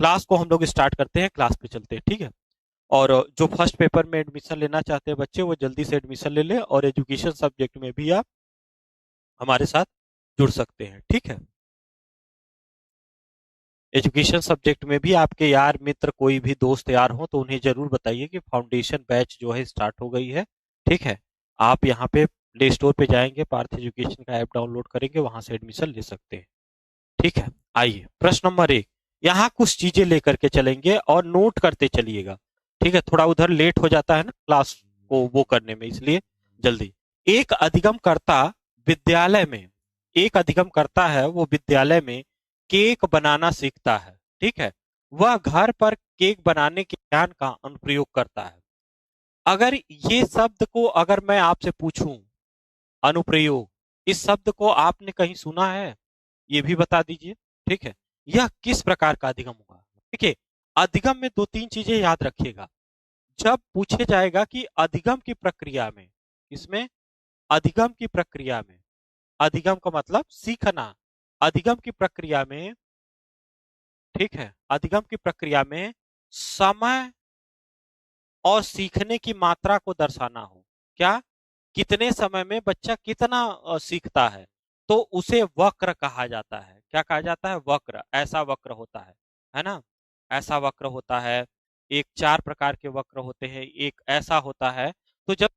Class को हम लोग स्टार्ट करते हैं, क्लास पे चलते हैं, ठीक है। और जो फर्स्ट पेपर में एडमिशन लेना चाहते हैं बच्चे, वो जल्दी से एडमिशन ले लें, और एजुकेशन सब्जेक्ट में भी आप हमारे साथ जुड़ सकते हैं, ठीक है। एजुकेशन सब्जेक्ट में भी आपके यार मित्र कोई भी दोस्त यार हो तो उन्हें जरूर बताइए कि फाउंडेशन बैच जो है स्टार्ट हो गई है, ठीक है। आप यहाँ पे प्ले स्टोर पे जाएंगे, पार्थ एजुकेशन का ऐप डाउनलोड करेंगे, वहां से एडमिशन ले सकते हैं, ठीक है। आइए प्रश्न नंबर 1। यहाँ कुछ चीजें लेकर के चलेंगे और नोट करते चलिएगा, ठीक है। थोड़ा उधर लेट हो जाता है ना क्लास को वो करने में, इसलिए जल्दी। एक अधिगमकर्ता विद्यालय में, एक अधिगमकर्ता है वो विद्यालय में केक बनाना सीखता है, ठीक है। वह घर पर केक बनाने के ज्ञान का अनुप्रयोग करता है। अगर ये शब्द को अगर मैं आपसे पूछूं, अनुप्रयोग, इस शब्द को आपने कहीं सुना है? ये भी बता दीजिए, ठीक है। यह किस प्रकार का अधिगम होगा? देखिए, अधिगम में दो तीन चीजें याद रखिएगा। जब पूछे जाएगा कि अधिगम की प्रक्रिया में, इसमें अधिगम की प्रक्रिया में, अधिगम का मतलब सीखना, अधिगम की प्रक्रिया में, ठीक है, अधिगम की प्रक्रिया में समय और सीखने की मात्रा को दर्शाना हो, क्या, कितने समय में बच्चा कितना सीखता है, तो उसे वक्र कहा जाता है। क्या कहा जाता है? वक्र। ऐसा वक्र होता है ना। ऐसा वक्र होता है। एक चार प्रकार के वक्र होते हैं, एक ऐसा होता है। तो जब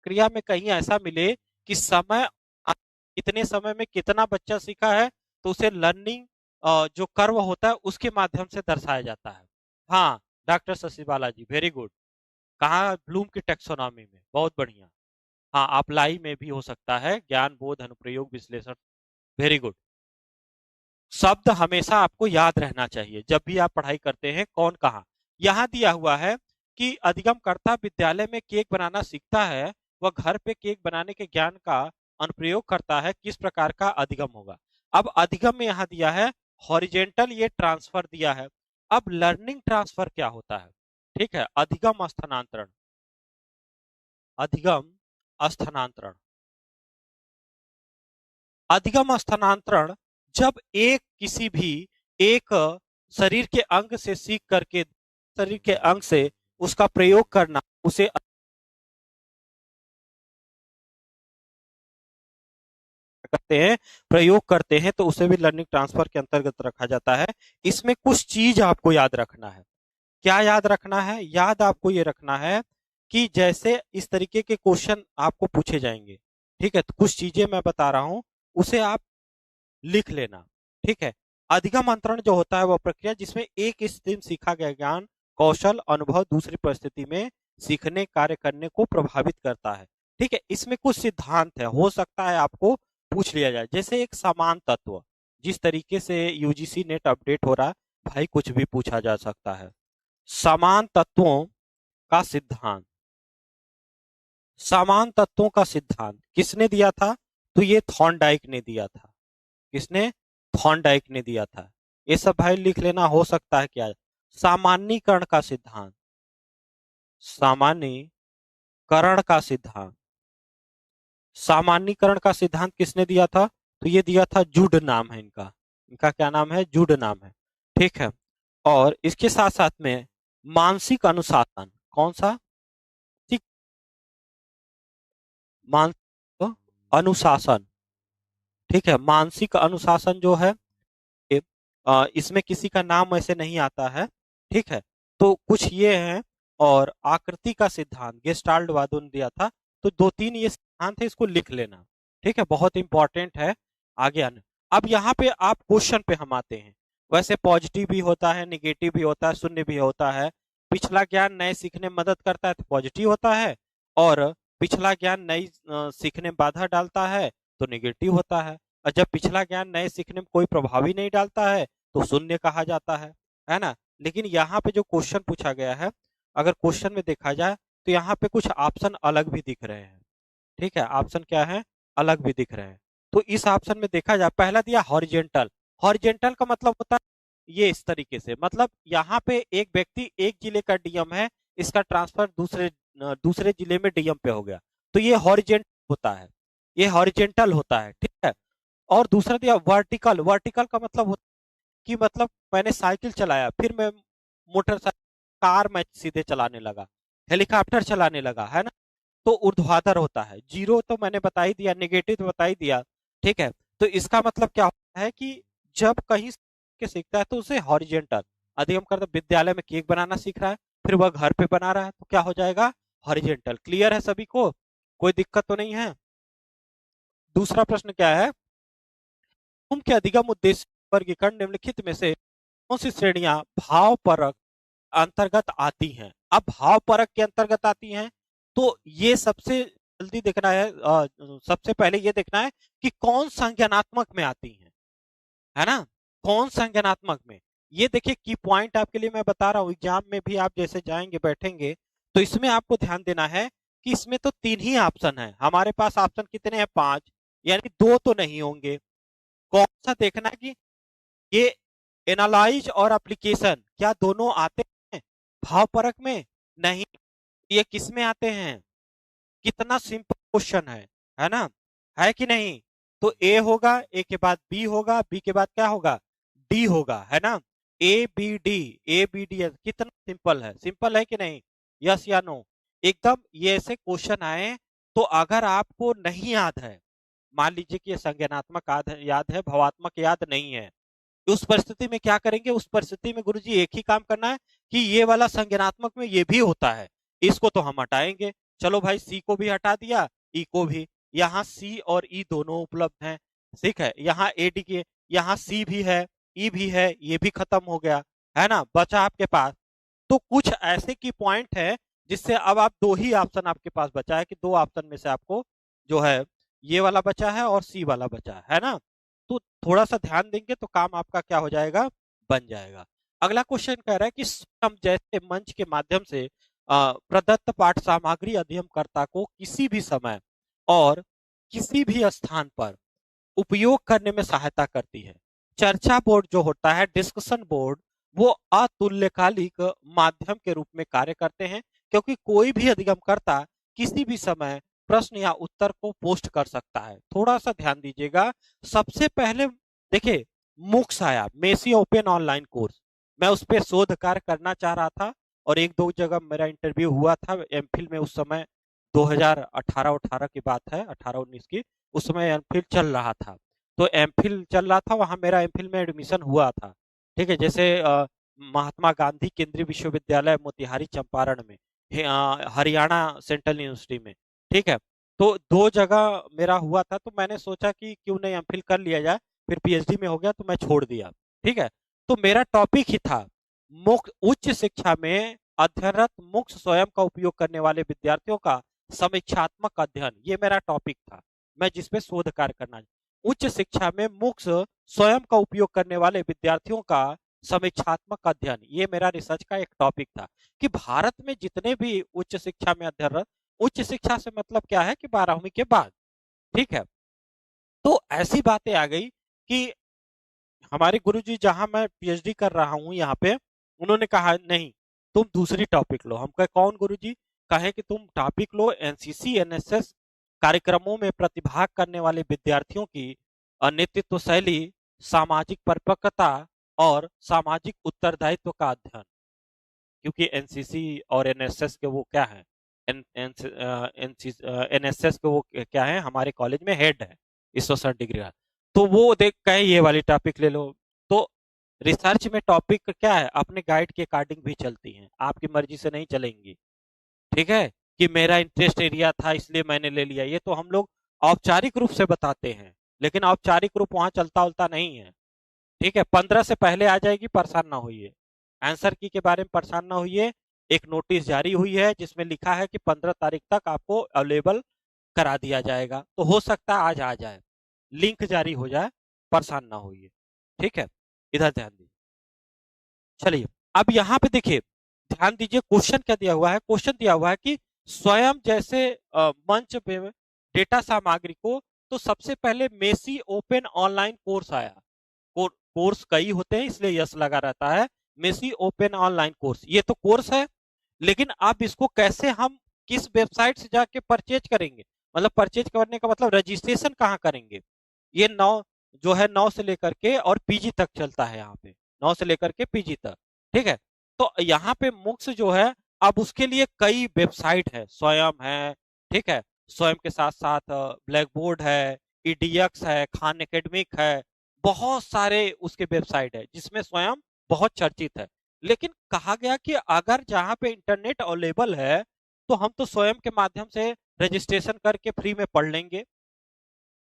क्रिया में कहीं ऐसा मिले कि समय, कितने समय में कितना बच्चा सीखा है, तो उसे लर्निंग जो कर्व होता है उसके माध्यम से दर्शाया जाता है। हाँ, doctor Shashi Balaji, very good. कहाँ? ब्लूम की टेक्सोनॉमी में, बहुत बढ़िया। हाँ, अप्लाई में भी हो सकता है, ज्ञान बोध अनुप्रयोग विश्लेषण, वेरी गुड। शब्द हमेशा आपको याद रहना चाहिए जब भी आप पढ़ाई करते हैं, कौन कहाँ। यहाँ दिया हुआ है कि अधिगमकर्ता विद्यालय में केक बनाना सीखता है, वह घर पे केक बनाने के ज्ञान का अनुप्रयोग करता है, किस प्रकार का अधिगम होगा। अब अधिगम में यहाँ दिया है हॉरिजेंटल, ये ट्रांसफर दिया है। अब लर्निंग ट्रांसफर क्या होता है? ठीक है, अधिगम स्थानांतरण, अधिगम स्थानांतरण, अधिगम स्थानांतरण, जब एक किसी भी एक शरीर के अंग से सीख करके शरीर के अंग से उसका प्रयोग करना, उसे करते हैं, प्रयोग करते हैं, तो उसे भी लर्निंग ट्रांसफर के अंतर्गत रखा जाता है। इसमें कुछ चीज आपको याद रखना है। क्या याद रखना है? याद आपको ये रखना है कि जैसे इस तरीके के क्वेश्चन आपको पूछे जाएंगे, ठीक है, तो कुछ चीजें मैं बता रहा हूं, उसे आप लिख लेना, ठीक है। अधिगम अंतरण जो होता है वह प्रक्रिया जिसमें एक स्थिति में सीखा गया ज्ञान, कौशल, अनुभव दूसरी परिस्थिति में सीखने कार्य करने को प्रभावित करता है, ठीक है। इसमें कुछ सिद्धांत है, हो सकता है आपको पूछ लिया जाए, जैसे एक समान तत्व, जिस तरीके से यूजीसी नेट अपडेट हो रहा है, भाई कुछ भी पूछा जा सकता है। समान तत्वों का सिद्धांत, समान तत्वों का सिद्धांत किसने दिया था? तो ये थॉर्नडाइक ने दिया था। किसने? थॉर्नडाइक ने दिया था। ये सब भाई लिख लेना, हो सकता है क्या। सामान्यीकरण का सिद्धांत, सामान्यीकरण का सिद्धांत, सामान्यीकरण का सिद्धांत किसने दिया था? तो ये दिया था, जूड नाम है इनका, इनका क्या नाम है? जूड नाम है, ठीक है। और इसके साथ साथ में मानसिक अनुशासन, कौन सा? ठीक, मानसिक अनुशासन, ठीक है। मानसिक अनुशासन जो है, इसमें किसी का नाम ऐसे नहीं आता है, ठीक है। तो कुछ ये है। और आकृति का सिद्धांत गेस्टाल्ट वादो ने दिया था। तो दो तीन ये सिद्धांत है, इसको लिख लेना, ठीक है, बहुत इंपॉर्टेंट है। आगे आने, अब यहाँ पे आप क्वेश्चन पे हम आते हैं। वैसे पॉजिटिव भी होता है, निगेटिव भी होता है, शून्य भी होता है। पिछला ज्ञान नए सीखने में मदद करता है तो पॉजिटिव होता है, और पिछला ज्ञान नई सीखने में बाधा डालता है तो निगेटिव होता है। और जब पिछला ज्ञान नए सीखने में कोई प्रभाव ही नहीं डालता है तो शून्य कहा जाता है ना। लेकिन यहाँ पे जो क्वेश्चन पूछा गया है, अगर क्वेश्चन में देखा जाए तो यहाँ पे कुछ ऑप्शन अलग भी दिख रहे हैं, ठीक है। ऑप्शन क्या है? अलग भी दिख रहे हैं। तो इस ऑप्शन में देखा जाए, पहला दिया हॉरिजेंटल। हॉरिजेंटल का मतलब होता है ये इस तरीके से, मतलब यहाँ पे एक व्यक्ति एक जिले का डीएम है, इसका ट्रांसफर दूसरे जिले में डीएम पे हो गया, तो ये हॉरिजेंटल होता है, ये हॉरिजेंटल होता है, ठीक है। और दूसरा दिया वर्टिकल। वर्टिकल का मतलब होता है कि मतलब मैंने साइकिल चलाया, फिर मैं मोटरसाइकिल, कार मैं सीधे चलाने लगा, हेलीकॉप्टर चलाने लगा, है ना? तो ऊर्ध्वाधर होता है। जीरो तो मैंने बता ही दिया, नेगेटिव तो बता ही दिया। ठीक है, तो इसका मतलब क्या होता है कि जब कहीं के सीखता है तो उसे हॉरिजेंटल, अधिगम करता विद्यालय में केक बनाना सीख रहा है, फिर वह घर पे बना रहा है तो क्या हो जाएगा, हॉरिजेंटल। क्लियर है सभी को, कोई दिक्कत तो नहीं है? दूसरा प्रश्न क्या है, के अधिगम उद्देश्य वर्गीकरण निम्नलिखित में से कौन सी श्रेणियां भाव परक अंतर्गत आती हैं? अब भाव परक के अंतर्गत आती हैं, तो ये सबसे जल्दी देखना है, सबसे पहले ये देखना है कि कौन संज्ञानात्मक में आती है ना? कौन संज्ञानात्मक में? ये देखिए की पॉइंट आपके लिए मैं बता रहा हूँ, एग्जाम में भी आप जैसे जाएंगे बैठेंगे तो इसमें आपको ध्यान देना है कि इसमें तो 3 ही ऑप्शन है हमारे पास। ऑप्शन कितने हैं? 5, यानी 2 तो नहीं होंगे। कौन सा देखना है कि ये एनालाइज और एप्लीकेशन क्या दोनों आते हैं भाव परक में? नहीं। ये किस में आते हैं? कितना सिंपल क्वेश्चन है ना? है कि नहीं? तो ए होगा, ए के बाद बी होगा, बी के बाद क्या होगा, डी होगा, है ना? A B D, A B D, कितना सिंपल है कि नहीं? यस या नो? एकदम। ये ऐसे क्वेश्चन आए तो अगर आपको नहीं याद है, मान लीजिए कि ये संज्ञानात्मक याद है, भवात्मक याद नहीं है, उस परिस्थिति में क्या करेंगे? उस परिस्थिति में गुरुजी एक ही काम करना है कि ये वाला संज्ञानात्मक में ये भी होता है, इसको तो हम हटाएंगे। चलो भाई, सी को भी हटा दिया, ई को भी। यहाँ सी और ई दोनों उपलब्ध हैं, ठीक है। यहाँ ए डी के, यहाँ सी भी है, ई भी है, ये भी खत्म हो गया, है ना? बचा आपके पास तो कुछ ऐसे की पॉइंट है जिससे अब आप 2 ही ऑप्शन आपके पास बचा है कि 2 ऑप्शन में से आपको जो है ये वाला बचा है और सी वाला बचा है ना? तो थोड़ा सा ध्यान देंगे तो काम आपका क्या हो जाएगा, बन जाएगा। अगला क्वेश्चन कह रहा है कि स्वयं जैसे मंच के माध्यम से प्रदत्त पाठ सामग्री अध्ययनकर्ता को किसी भी समय और किसी भी स्थान पर उपयोग करने में सहायता करती है। चर्चा बोर्ड जो होता है, डिस्कशन बोर्ड, वो अतुल्यकालिक माध्यम के रूप में कार्य करते हैं, क्योंकि कोई भी अधिगमकर्ता किसी भी समय प्रश्न या उत्तर को पोस्ट कर सकता है। थोड़ा सा ध्यान दीजिएगा। सबसे पहले देखिए, मूक्स आया, मेसी ओपन ऑनलाइन कोर्स, मैं उस पर शोध कार्य करना चाह रहा था और 1-2 जगह मेरा इंटरव्यू हुआ था एमफिल में। उस समय 2018 की बात है, 18-19 की। उस समय एमफिल चल रहा था, तो एमफिल चल रहा था, वहां मेरा एमफिल में एडमिशन हुआ था। ठीक है, जैसे महात्मा गांधी केंद्रीय विश्वविद्यालय मोतिहारी चंपारण में, हरियाणा सेंट्रल यूनिवर्सिटी में। ठीक है, तो 2 जगह मेरा हुआ था, तो मैंने सोचा कि क्यों नहीं एमफिल कर लिया जाए, फिर पीएचडी में हो गया तो मैं छोड़ दिया। ठीक है, तो मेरा टॉपिक ही था मुक्त उच्च शिक्षा में अध्ययनरत मुक्त स्वयं का उपयोग करने वाले विद्यार्थियों का समीक्षात्मक अध्ययन, ये मेरा टॉपिक था, मैं जिसपे शोध कार्य करना। उच्च शिक्षा में मुक्त स्वयं का उपयोग करने वाले विद्यार्थियों का समीक्षात्मक अध्ययन, ये मेरा रिसर्च का एक टॉपिक था कि भारत में जितने भी उच्च शिक्षा में अध्ययनरत, उच्च शिक्षा से मतलब क्या है कि 12वीं के बाद। ठीक है, तो ऐसी बातें आ गई कि हमारे गुरुजी, जहां मैं पीएचडी कर रहा हूं यहाँ पे, उन्होंने कहा नहीं, तुम दूसरी टॉपिक लो। हम कहे कौन गुरुजी? कहे कि तुम टॉपिक लो एनसीसी एनएसएस कार्यक्रमों में प्रतिभाग करने वाले विद्यार्थियों की नेतृत्व शैली, सामाजिक परिपक्वता और सामाजिक उत्तरदायित्व का अध्ययन। क्योंकि एनसीसी और एनएसएस के वो क्या है, एनएसएस के वो क्या है, हमारे कॉलेज में हेड है इस 100 डिग्री का। तो वो देख कहे ये वाली टॉपिक ले लो। तो रिसर्च में टॉपिक क्या है, अपने गाइड के अकॉर्डिंग भी चलती हैं, आपकी मर्जी से नहीं चलेंगी। ठीक है, कि मेरा इंटरेस्ट एरिया था इसलिए मैंने ले लिया, ये तो हम लोग औपचारिक रूप से बताते हैं, लेकिन औपचारिक रूप वहां चलता उलता नहीं है। ठीक है, 15 से पहले आ जाएगी, परेशान ना होइए। आंसर की के बारे में परेशान ना होइए। एक नोटिस जारी हुई है जिसमें लिखा है कि 15 तारीख तक आपको अवेलेबल करा दिया जाएगा, तो हो सकता है आज आ जाए, लिंक जारी हो जाए, परेशान ना होइए। ठीक है, इधर ध्यान दीजिए। चलिए, अब यहाँ पे देखिए, ध्यान दीजिए क्वेश्चन क्या दिया हुआ है। क्वेश्चन दिया हुआ है कि स्वयं जैसे मंच में डेटा सामग्री को, तो सबसे पहले मेसी ओपन ऑनलाइन कोर्स आया। कोर्स कई होते हैं इसलिए यस लगा रहता है। मेसी ओपन ऑनलाइन कोर्स, ये तो कोर्स है, लेकिन अब इसको कैसे हम किस वेबसाइट से जाके परचेज करेंगे, मतलब परचेज करने का मतलब रजिस्ट्रेशन कहाँ करेंगे? ये जो है 9 से लेकर के और पीजी तक चलता है यहाँ पे, 9 से लेकर के पीजी तक। ठीक है, तो यहाँ पे मुक्स जो है, अब उसके लिए कई वेबसाइट है, स्वयं है, ठीक है, स्वयं के साथ साथ ब्लैक बोर्ड है, ईडीएक्स है, खान एकेडमिक है, बहुत सारे उसके वेबसाइट है जिसमें स्वयं बहुत चर्चित है। लेकिन कहा गया कि अगर जहाँ पे इंटरनेट अवेलेबल है तो हम तो स्वयं के माध्यम से रजिस्ट्रेशन करके फ्री में पढ़ लेंगे।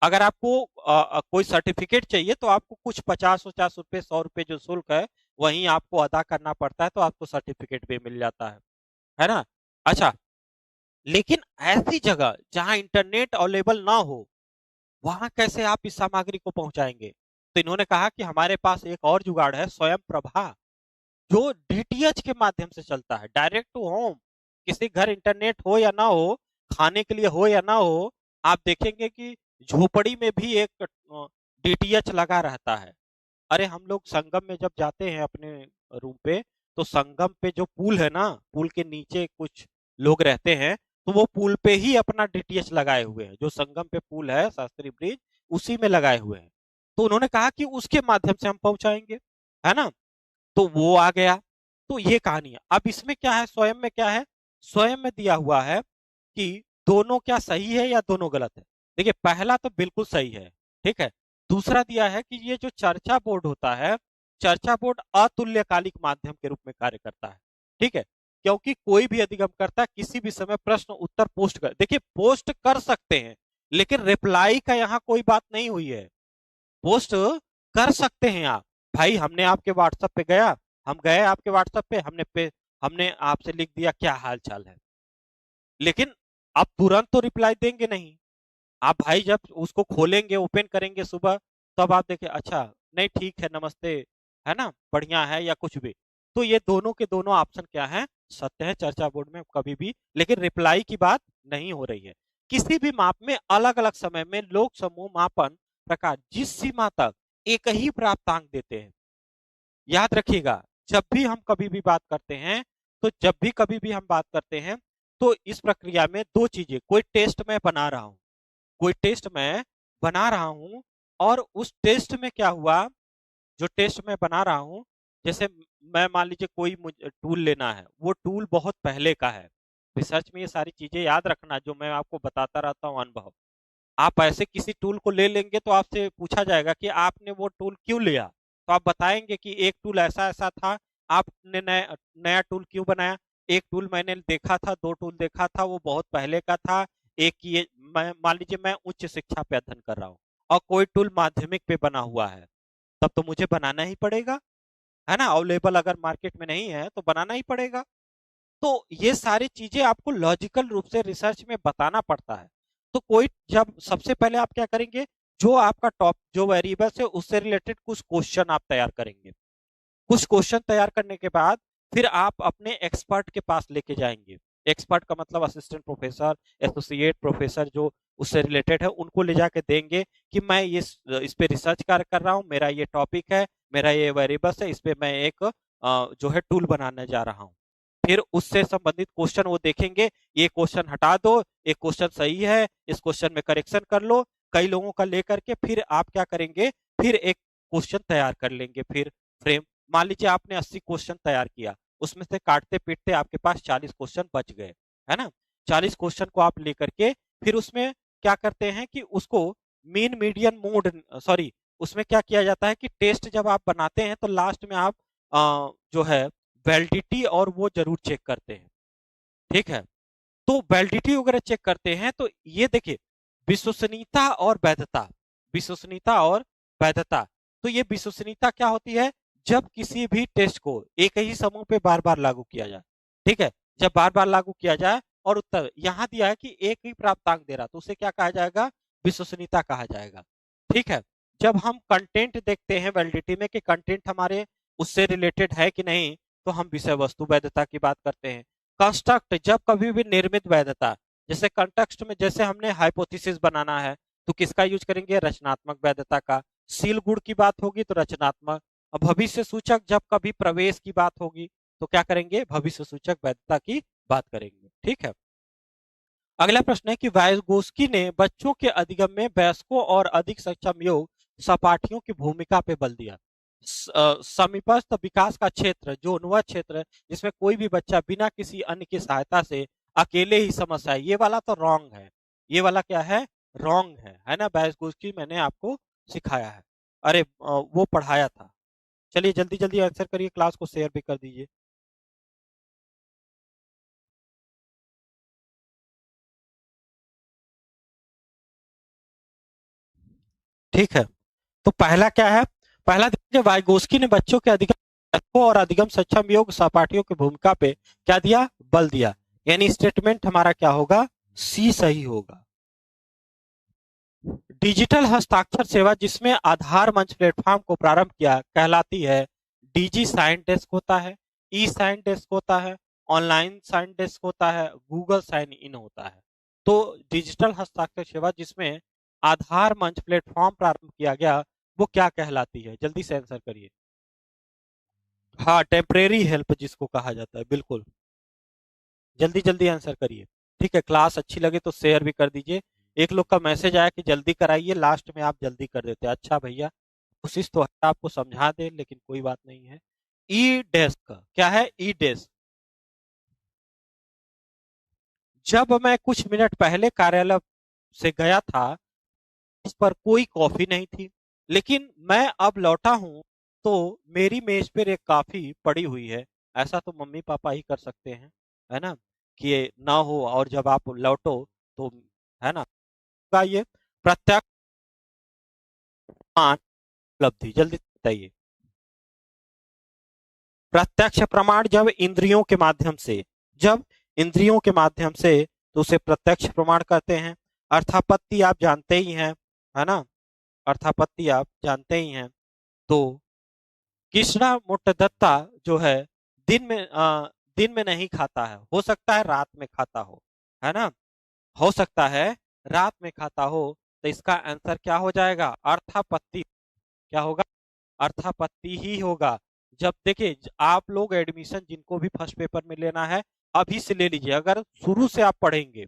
अगर आपको कोई सर्टिफिकेट चाहिए तो आपको कुछ 50-50 रुपए, 100 रुपए जो शुल्क है वहीं आपको अदा करना पड़ता है, तो आपको सर्टिफिकेट भी मिल जाता है ना। अच्छा, लेकिन ऐसी जगह जहां इंटरनेट अवेलेबल ना हो, वहां कैसे आप इस सामग्री को पहुंचाएंगे? तो इन्होंने कहा कि हमारे पास एक और जुगाड़ है, स्वयं प्रभा, जो डीटीएच के माध्यम से चलता है, डायरेक्ट टू होम। किसी घर इंटरनेट हो या ना हो, खाने के लिए हो या ना हो, आप देखेंगे कि झोपड़ी में भी एक डीटीएच लगा रहता है। अरे हम लोग संगम में जब जाते हैं अपने रूम पे, तो संगम पे जो पुल है ना, पुल के नीचे कुछ लोग रहते हैं, तो वो पुल पे ही अपना डीटीएच लगाए हुए हैं, जो संगम पे पुल है, शास्त्री ब्रिज, उसी में लगाए हुए हैं। तो उन्होंने कहा कि उसके माध्यम से हम पहुंचाएंगे, है ना। तो वो आ गया। तो ये कहानी है। अब इसमें क्या है, स्वयं में क्या है, स्वयं में दिया हुआ है कि दोनों क्या सही है या दोनों गलत है। देखिए, पहला तो बिल्कुल सही है, ठीक है। दूसरा दिया है कि ये जो चर्चा बोर्ड होता है, चर्चा बोर्ड अतुल्यकालिक माध्यम के रूप में कार्य करता है, ठीक है। क्योंकि कोई भी अधिगमकर्ता किसी भी समय प्रश्न उत्तर पोस्ट कर, देखिए पोस्ट कर सकते हैं, लेकिन रिप्लाई का यहाँ कोई बात नहीं हुई है। पोस्ट कर सकते हैं आप, भाई हमने आपके व्हाट्सएप पे गया, हम गए आपके व्हाट्सएप पे, हमने आपसे लिख दिया क्या हाल चाल है, लेकिन आप तुरंत तो रिप्लाई देंगे नहीं। आप भाई जब उसको खोलेंगे, ओपन करेंगे सुबह, तब आप देखें अच्छा, नहीं ठीक है, नमस्ते, है ना, बढ़िया है, या कुछ भी। तो ये दोनों के दोनों ऑप्शन क्या है, सत्य है चर्चा बोर्ड में कभी भी, लेकिन रिप्लाई की बात नहीं हो रही है। किसी भी माप में अलग अलग समय में लोक समूह मापन प्रकार जिस सीमा तक एक ही प्राप्तांक देते हैं। याद रखिएगा, जब भी हम कभी भी बात करते हैं, तो जब भी कभी भी हम बात करते हैं, तो इस प्रक्रिया में दो चीजें, कोई टेस्ट मैं बना रहा हूं, कोई टेस्ट मैं बना रहा हूं, और उस टेस्ट में क्या हुआ, जो टेस्ट मैं बना रहा हूं, जैसे मैं मान लीजिए कोई मुझे टूल लेना है, वो टूल बहुत पहले का है। रिसर्च में ये सारी चीजें याद रखना, जो मैं आपको बताता रहता हूँ अनुभव। आप ऐसे किसी टूल को ले लेंगे तो आपसे पूछा जाएगा कि आपने वो टूल क्यों लिया, तो आप बताएंगे कि एक टूल ऐसा ऐसा था, आपने नया नया टूल क्यों बनाया। एक टूल मैंने देखा था, दो टूल देखा था, वो बहुत पहले का था। एक ये, मैं मान लीजिए मैं उच्च शिक्षा पे अध्ययन कर रहा हूँ, और कोई टूल माध्यमिक पे बना हुआ है, तब तो मुझे बनाना ही पड़ेगा, है ना। अवेलेबल अगर मार्केट में नहीं है तो बनाना ही पड़ेगा। तो ये सारी चीजें आपको लॉजिकल रूप से रिसर्च में बताना पड़ता है। तो कोई, जब सबसे पहले आप क्या करेंगे, जो आपका टॉप जो वेरिएबल्स है उससे रिलेटेड कुछ क्वेश्चन आप तैयार करेंगे। कुछ क्वेश्चन तैयार करने के बाद फिर आप अपने एक्सपर्ट के पास लेके जाएंगे। एक्सपर्ट का मतलब असिस्टेंट प्रोफेसर, एसोसिएट प्रोफेसर, जो उससे रिलेटेड है, उनको ले जाके देंगे कि मैं ये इस पे रिसर्च कार्य कर रहा हूँ, मेरा ये टॉपिक है, मेरा ये वेरिएबल्स है, इस पे मैं एक जो है टूल बनाने जा रहा हूँ। फिर उससे संबंधित क्वेश्चन वो देखेंगे, ये क्वेश्चन हटा दो, एक क्वेश्चन सही है, इस क्वेश्चन में करेक्शन कर लो। कई लोगों का लेकर के फिर आप क्या करेंगे, फिर एक क्वेश्चन तैयार कर लेंगे, फिर फ्रेम। मान लीजिए आपने 80 क्वेश्चन तैयार किया, उसमें से काटते पीटते आपके पास 40 क्वेश्चन बच गए, है ना। 40 क्वेश्चन को आप लेकर के फिर उसमें क्या करते हैं कि उसको मीन मीडियन मोड, सॉरी, उसमें क्या किया जाता है कि टेस्ट जब आप बनाते हैं तो लास्ट में आप जो है वैलिडिटी और वो जरूर चेक करते हैं, ठीक है। तो वैलिडिटी वगैरह चेक करते हैं, तो ये देखिए, विश्वसनीयता और वैधता, विश्वसनीयता और वैधता। तो ये विश्वसनीयता क्या होती है, जब किसी भी टेस्ट को एक ही समूह पे बार बार लागू किया जाए, ठीक है, जब बार बार लागू किया जाए और उत्तर यहां दिया है कि एक ही प्राप्तांक दे रहा, तो उसे क्या कहा जाएगा, विश्वसनीयता कहा जाएगा, ठीक है। जब हम कंटेंट देखते हैं वैलिडिटी में कि कंटेंट हमारे उससे रिलेटेड है कि नहीं, तो हम विषय वस्तु वैधता की बात करते हैं। कंस्ट्रक्ट, जब कभी भी निर्मित वैधता, जैसे कंटेक्स्ट में जैसे हमने हाइपोथेसिस बनाना है, तो किसका यूज करेंगे, रचनात्मक वैधता का। सील गुण की बात होगी तो रचनात्मक। अब भविष्य सूचक, जब कभी प्रवेश की बात होगी तो क्या करेंगे, भविष्य सूचक वैधता की बात करेंगे, ठीक है। अगला प्रश्न है कि वायगोस्की ने बच्चों के अधिगम में वयस्कों और अधिक सक्षम योग सपाटियों की भूमिका पे बल दिया। समीपस्थ विकास का क्षेत्र जो वह क्षेत्र है जिसमें कोई भी बच्चा बिना किसी अन्य की सहायता से अकेले ही समस्या है, ये वाला तो रॉन्ग है। ये वाला क्या है? रॉन्ग है ना। बैचगोस्की मैंने आपको सिखाया है, अरे वो पढ़ाया था। चलिए जल्दी जल्दी आंसर करिए, क्लास को शेयर भी कर दीजिए। ठीक है, तो पहला क्या है? पहला देखिए, वाइगोस्की ने बच्चों के अधिगम को और अधिगम सक्षम योग सहपाठियों की भूमिका पे क्या दिया? बल दिया। यानी स्टेटमेंट हमारा क्या होगा? सी सही होगा। डिजिटल हस्ताक्षर सेवा जिसमें आधार मंच प्लेटफॉर्म को प्रारंभ किया कहलाती है डीजी साइन डेस्क होता है, ई साइन डेस्क होता है, ऑनलाइन साइन डेस्क होता है, गूगल साइन इन होता है। तो डिजिटल हस्ताक्षर सेवा जिसमें आधार मंच प्लेटफॉर्म प्रारंभ किया गया वो क्या कहलाती है? जल्दी से आंसर करिए। हाँ, टेम्परेरी हेल्प जिसको कहा जाता है, बिल्कुल। जल्दी जल्दी आंसर करिए। ठीक है, क्लास अच्छी लगे तो शेयर भी कर दीजिए। एक लोग का मैसेज आया कि जल्दी कराइए, लास्ट में आप जल्दी कर देते हैं। अच्छा भैया, कोशिश तो है आपको समझा दे, लेकिन कोई बात नहीं है। ई डेस्क क्या है? ई डेस्क, जब मैं कुछ मिनट पहले कार्यालय से गया था इस पर कोई कॉफी नहीं थी, लेकिन मैं अब लौटा हूं तो मेरी मेज पर एक कॉफी पड़ी हुई है। ऐसा तो मम्मी पापा ही कर सकते हैं, है ना, कि ये ना हो और जब आप लौटो तो, है ना, का ये प्रत्यक्ष प्रमाण उपलब्धि। जल्दी से बताइए। प्रत्यक्ष प्रमाण जब इंद्रियों के माध्यम से, जब इंद्रियों के माध्यम से, तो उसे प्रत्यक्ष प्रमाण कहते हैं। अर्थापत्ति आप जानते ही हैं, है ना, अर्थापत्ति आप जानते ही हैं। तो कृष्णा मुट्टदत्ता जो है दिन में नहीं खाता है, हो सकता है रात में खाता हो, है ना, हो सकता है रात में खाता हो। तो इसका आंसर क्या हो जाएगा? अर्थापत्ति। क्या होगा? अर्थापत्ति ही होगा। जब देखिए आप लोग एडमिशन जिनको भी फर्स्ट पेपर में लेना है अभी से ले लीजिए। अगर शुरू से आप पढ़ेंगे,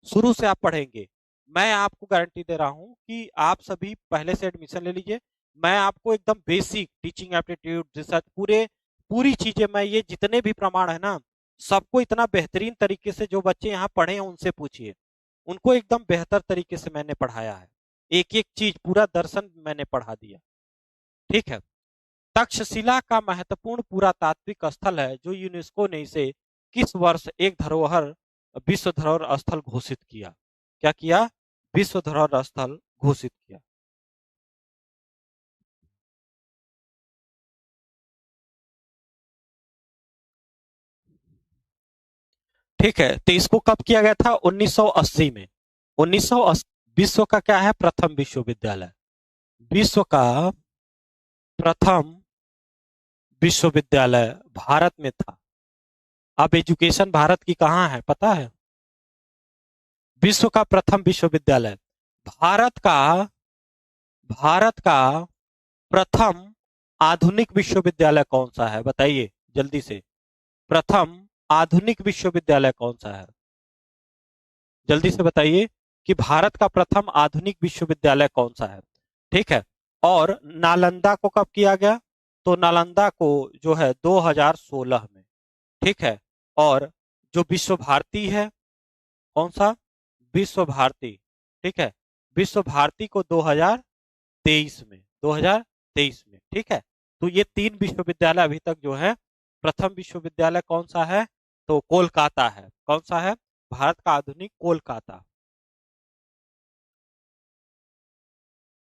शुरू से आप पढ़ेंगे, मैं आपको गारंटी दे रहा हूं कि आप सभी पहले से एडमिशन ले लीजिए। मैं आपको एकदम बेसिक टीचिंग एप्टीट्यूड रिसर्च पूरे पूरी चीजें, मैं ये जितने भी प्रमाण है ना सबको इतना बेहतरीन तरीके से, जो बच्चे यहाँ पढ़े हैं उनसे पूछिए, उनको एकदम बेहतर तरीके से मैंने पढ़ाया है। एक एक चीज पूरा दर्शन मैंने पढ़ा दिया। ठीक है। तक्षशिला का महत्वपूर्ण पुरातात्विक स्थल है जो यूनेस्को ने इसे किस वर्ष एक धरोहर विश्व धरोहर स्थल घोषित किया? क्या किया? विश्व धरोहर स्थल घोषित किया। ठीक है, तो इसको कब किया गया था? 1980 में। 1980। विश्व का क्या है? प्रथम विश्वविद्यालय। विश्व का प्रथम विश्वविद्यालय भारत में था। अब एजुकेशन भारत की कहाँ है पता है? विश्व का प्रथम विश्वविद्यालय, भारत का, भारत का प्रथम आधुनिक विश्वविद्यालय कौन सा है बताइए जल्दी से। प्रथम आधुनिक विश्वविद्यालय कौन सा है? जल्दी से बताइए कि भारत का प्रथम आधुनिक विश्वविद्यालय कौन सा है। ठीक है। और नालंदा को कब किया गया? तो नालंदा को जो है 2016 में। ठीक है। और जो विश्व भारती है, कौन सा? विश्व भारती। ठीक है, विश्व भारती को 2023 में, 2023 में। ठीक है। तो ये तीन विश्वविद्यालय अभी तक जो है, प्रथम विश्वविद्यालय कौन सा है? तो कोलकाता है। कौन सा है? भारत का आधुनिक कोलकाता,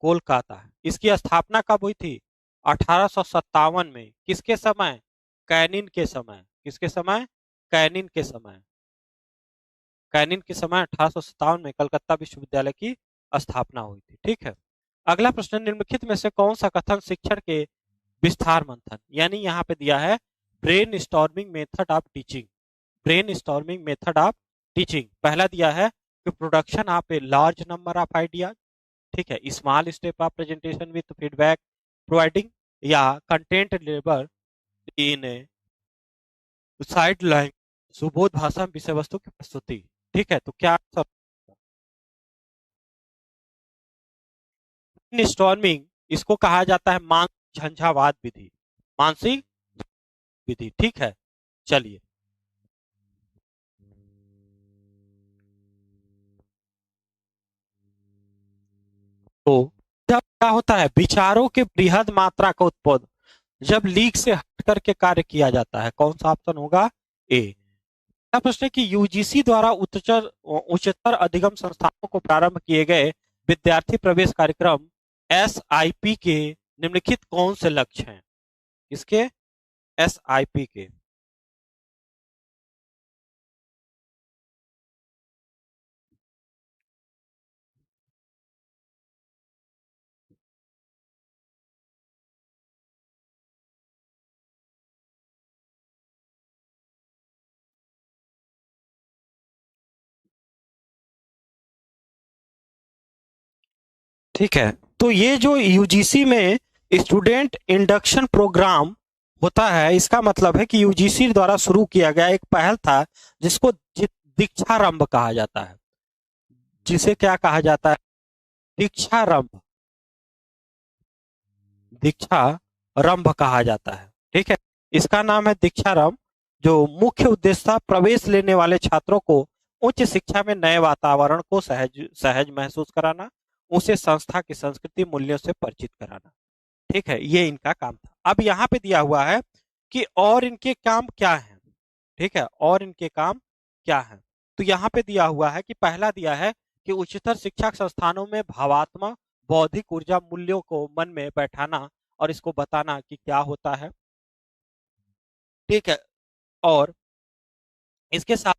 कोलकाता है। इसकी स्थापना कब हुई थी? 1857 में। किसके समय? कैनिन के समय। किसके समय? कैनिन के समय। कैनिन के समय 1857 में कलकत्ता विश्वविद्यालय की स्थापना हुई थी। ठीक है। अगला प्रश्न, निम्नलिखित में से कौन सा कथन शिक्षण के विस्तार मंथन, यानी यहाँ पे दिया है brain storming method of teaching, brain storming method of teaching. पहला दिया है कि production of a large number of idea, ठीक है, small step of presentation with feedback providing, या content labour in side line सुबोध भाषा में विषय वस्तु की प्रस्तुति। ठीक है, तो क्या ब्रेन स्टॉर्मिंग इसको कहा जाता है मानसिक झंझावात विधि। मानसिक विधि, ठीक है। चलिए, तो जब क्या होता है, विचारों के बृहद मात्रा का उत्पादन जब लीक से हट करके कार्य किया जाता है, कौन सा ऑप्शन होगा? ए। अगला प्रश्न है कि यूजीसी द्वारा उच्चतर उच्चतर अधिगम संस्थानों को प्रारंभ किए गए विद्यार्थी प्रवेश कार्यक्रम एसआईपी के निम्नलिखित कौन से लक्ष्य हैं? किसके? एसआईपी के। ठीक है, तो ये जो यूजीसी में स्टूडेंट इंडक्शन प्रोग्राम होता है, इसका मतलब है कि यूजीसी द्वारा शुरू किया गया एक पहल था जिसको दीक्षारंभ कहा जाता है। जिसे क्या कहा जाता है? दीक्षारंभ। दीक्षारंभ कहा जाता है, ठीक है। इसका नाम है दीक्षारंभ। जो मुख्य उद्देश्य था, प्रवेश लेने वाले छात्रों को उच्च शिक्षा में नए वातावरण को सहज सहज महसूस कराना, उसे संस्था की संस्कृति मूल्यों से परिचित कराना। ठीक है, ये इनका काम था। अब यहाँ पे दिया हुआ है कि और इनके काम क्या हैं। ठीक है, और इनके काम क्या हैं? तो यहाँ पे दिया हुआ है कि पहला दिया है कि उच्चतर शिक्षा संस्थानों में भावात्मक बौद्धिक ऊर्जा मूल्यों को मन में बैठाना और इसको बताना कि क्या होता है। ठीक है, और इसके साथ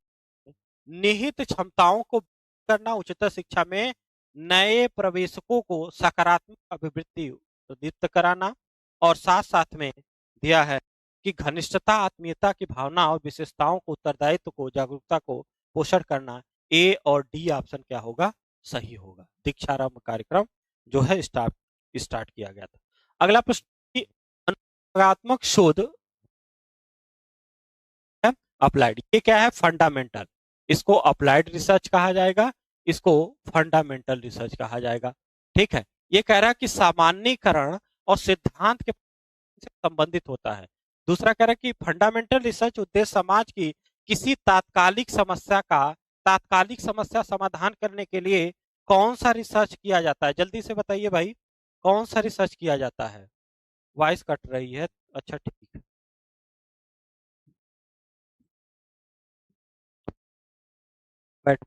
निहित क्षमताओं को करना, उच्चतर शिक्षा में नए प्रवेशकों को सकारात्मक अभिवृत्ति प्रदीप्त कराना, और साथ साथ में दिया है कि घनिष्ठता आत्मीयता की भावना और विशेषताओं को उत्तरदायित्व को जागरूकता को पोषण करना। ए और डी ऑप्शन क्या होगा? सही होगा। दीक्षारंभ कार्यक्रम जो है स्टार्ट स्टार्ट किया गया था। अगला प्रश्न कि अनुप्रयोगात्मक शोध अप्लाइड, ये क्या है? फंडामेंटल। इसको अप्लाइड रिसर्च कहा जाएगा, इसको फंडामेंटल रिसर्च कहा जाएगा। ठीक है, ये कह रहा है कि सामान्यीकरण और सिद्धांत के से संबंधित होता है। दूसरा कह रहा है कि फंडामेंटल रिसर्च उद्देश्य समाज की किसी तात्कालिक समस्या समाधान करने के लिए कौन सा रिसर्च किया जाता है? जल्दी से बताइए भाई, कौन सा रिसर्च किया जाता है? वॉइस कट रही है। अच्छा, ठीक है। बैठ।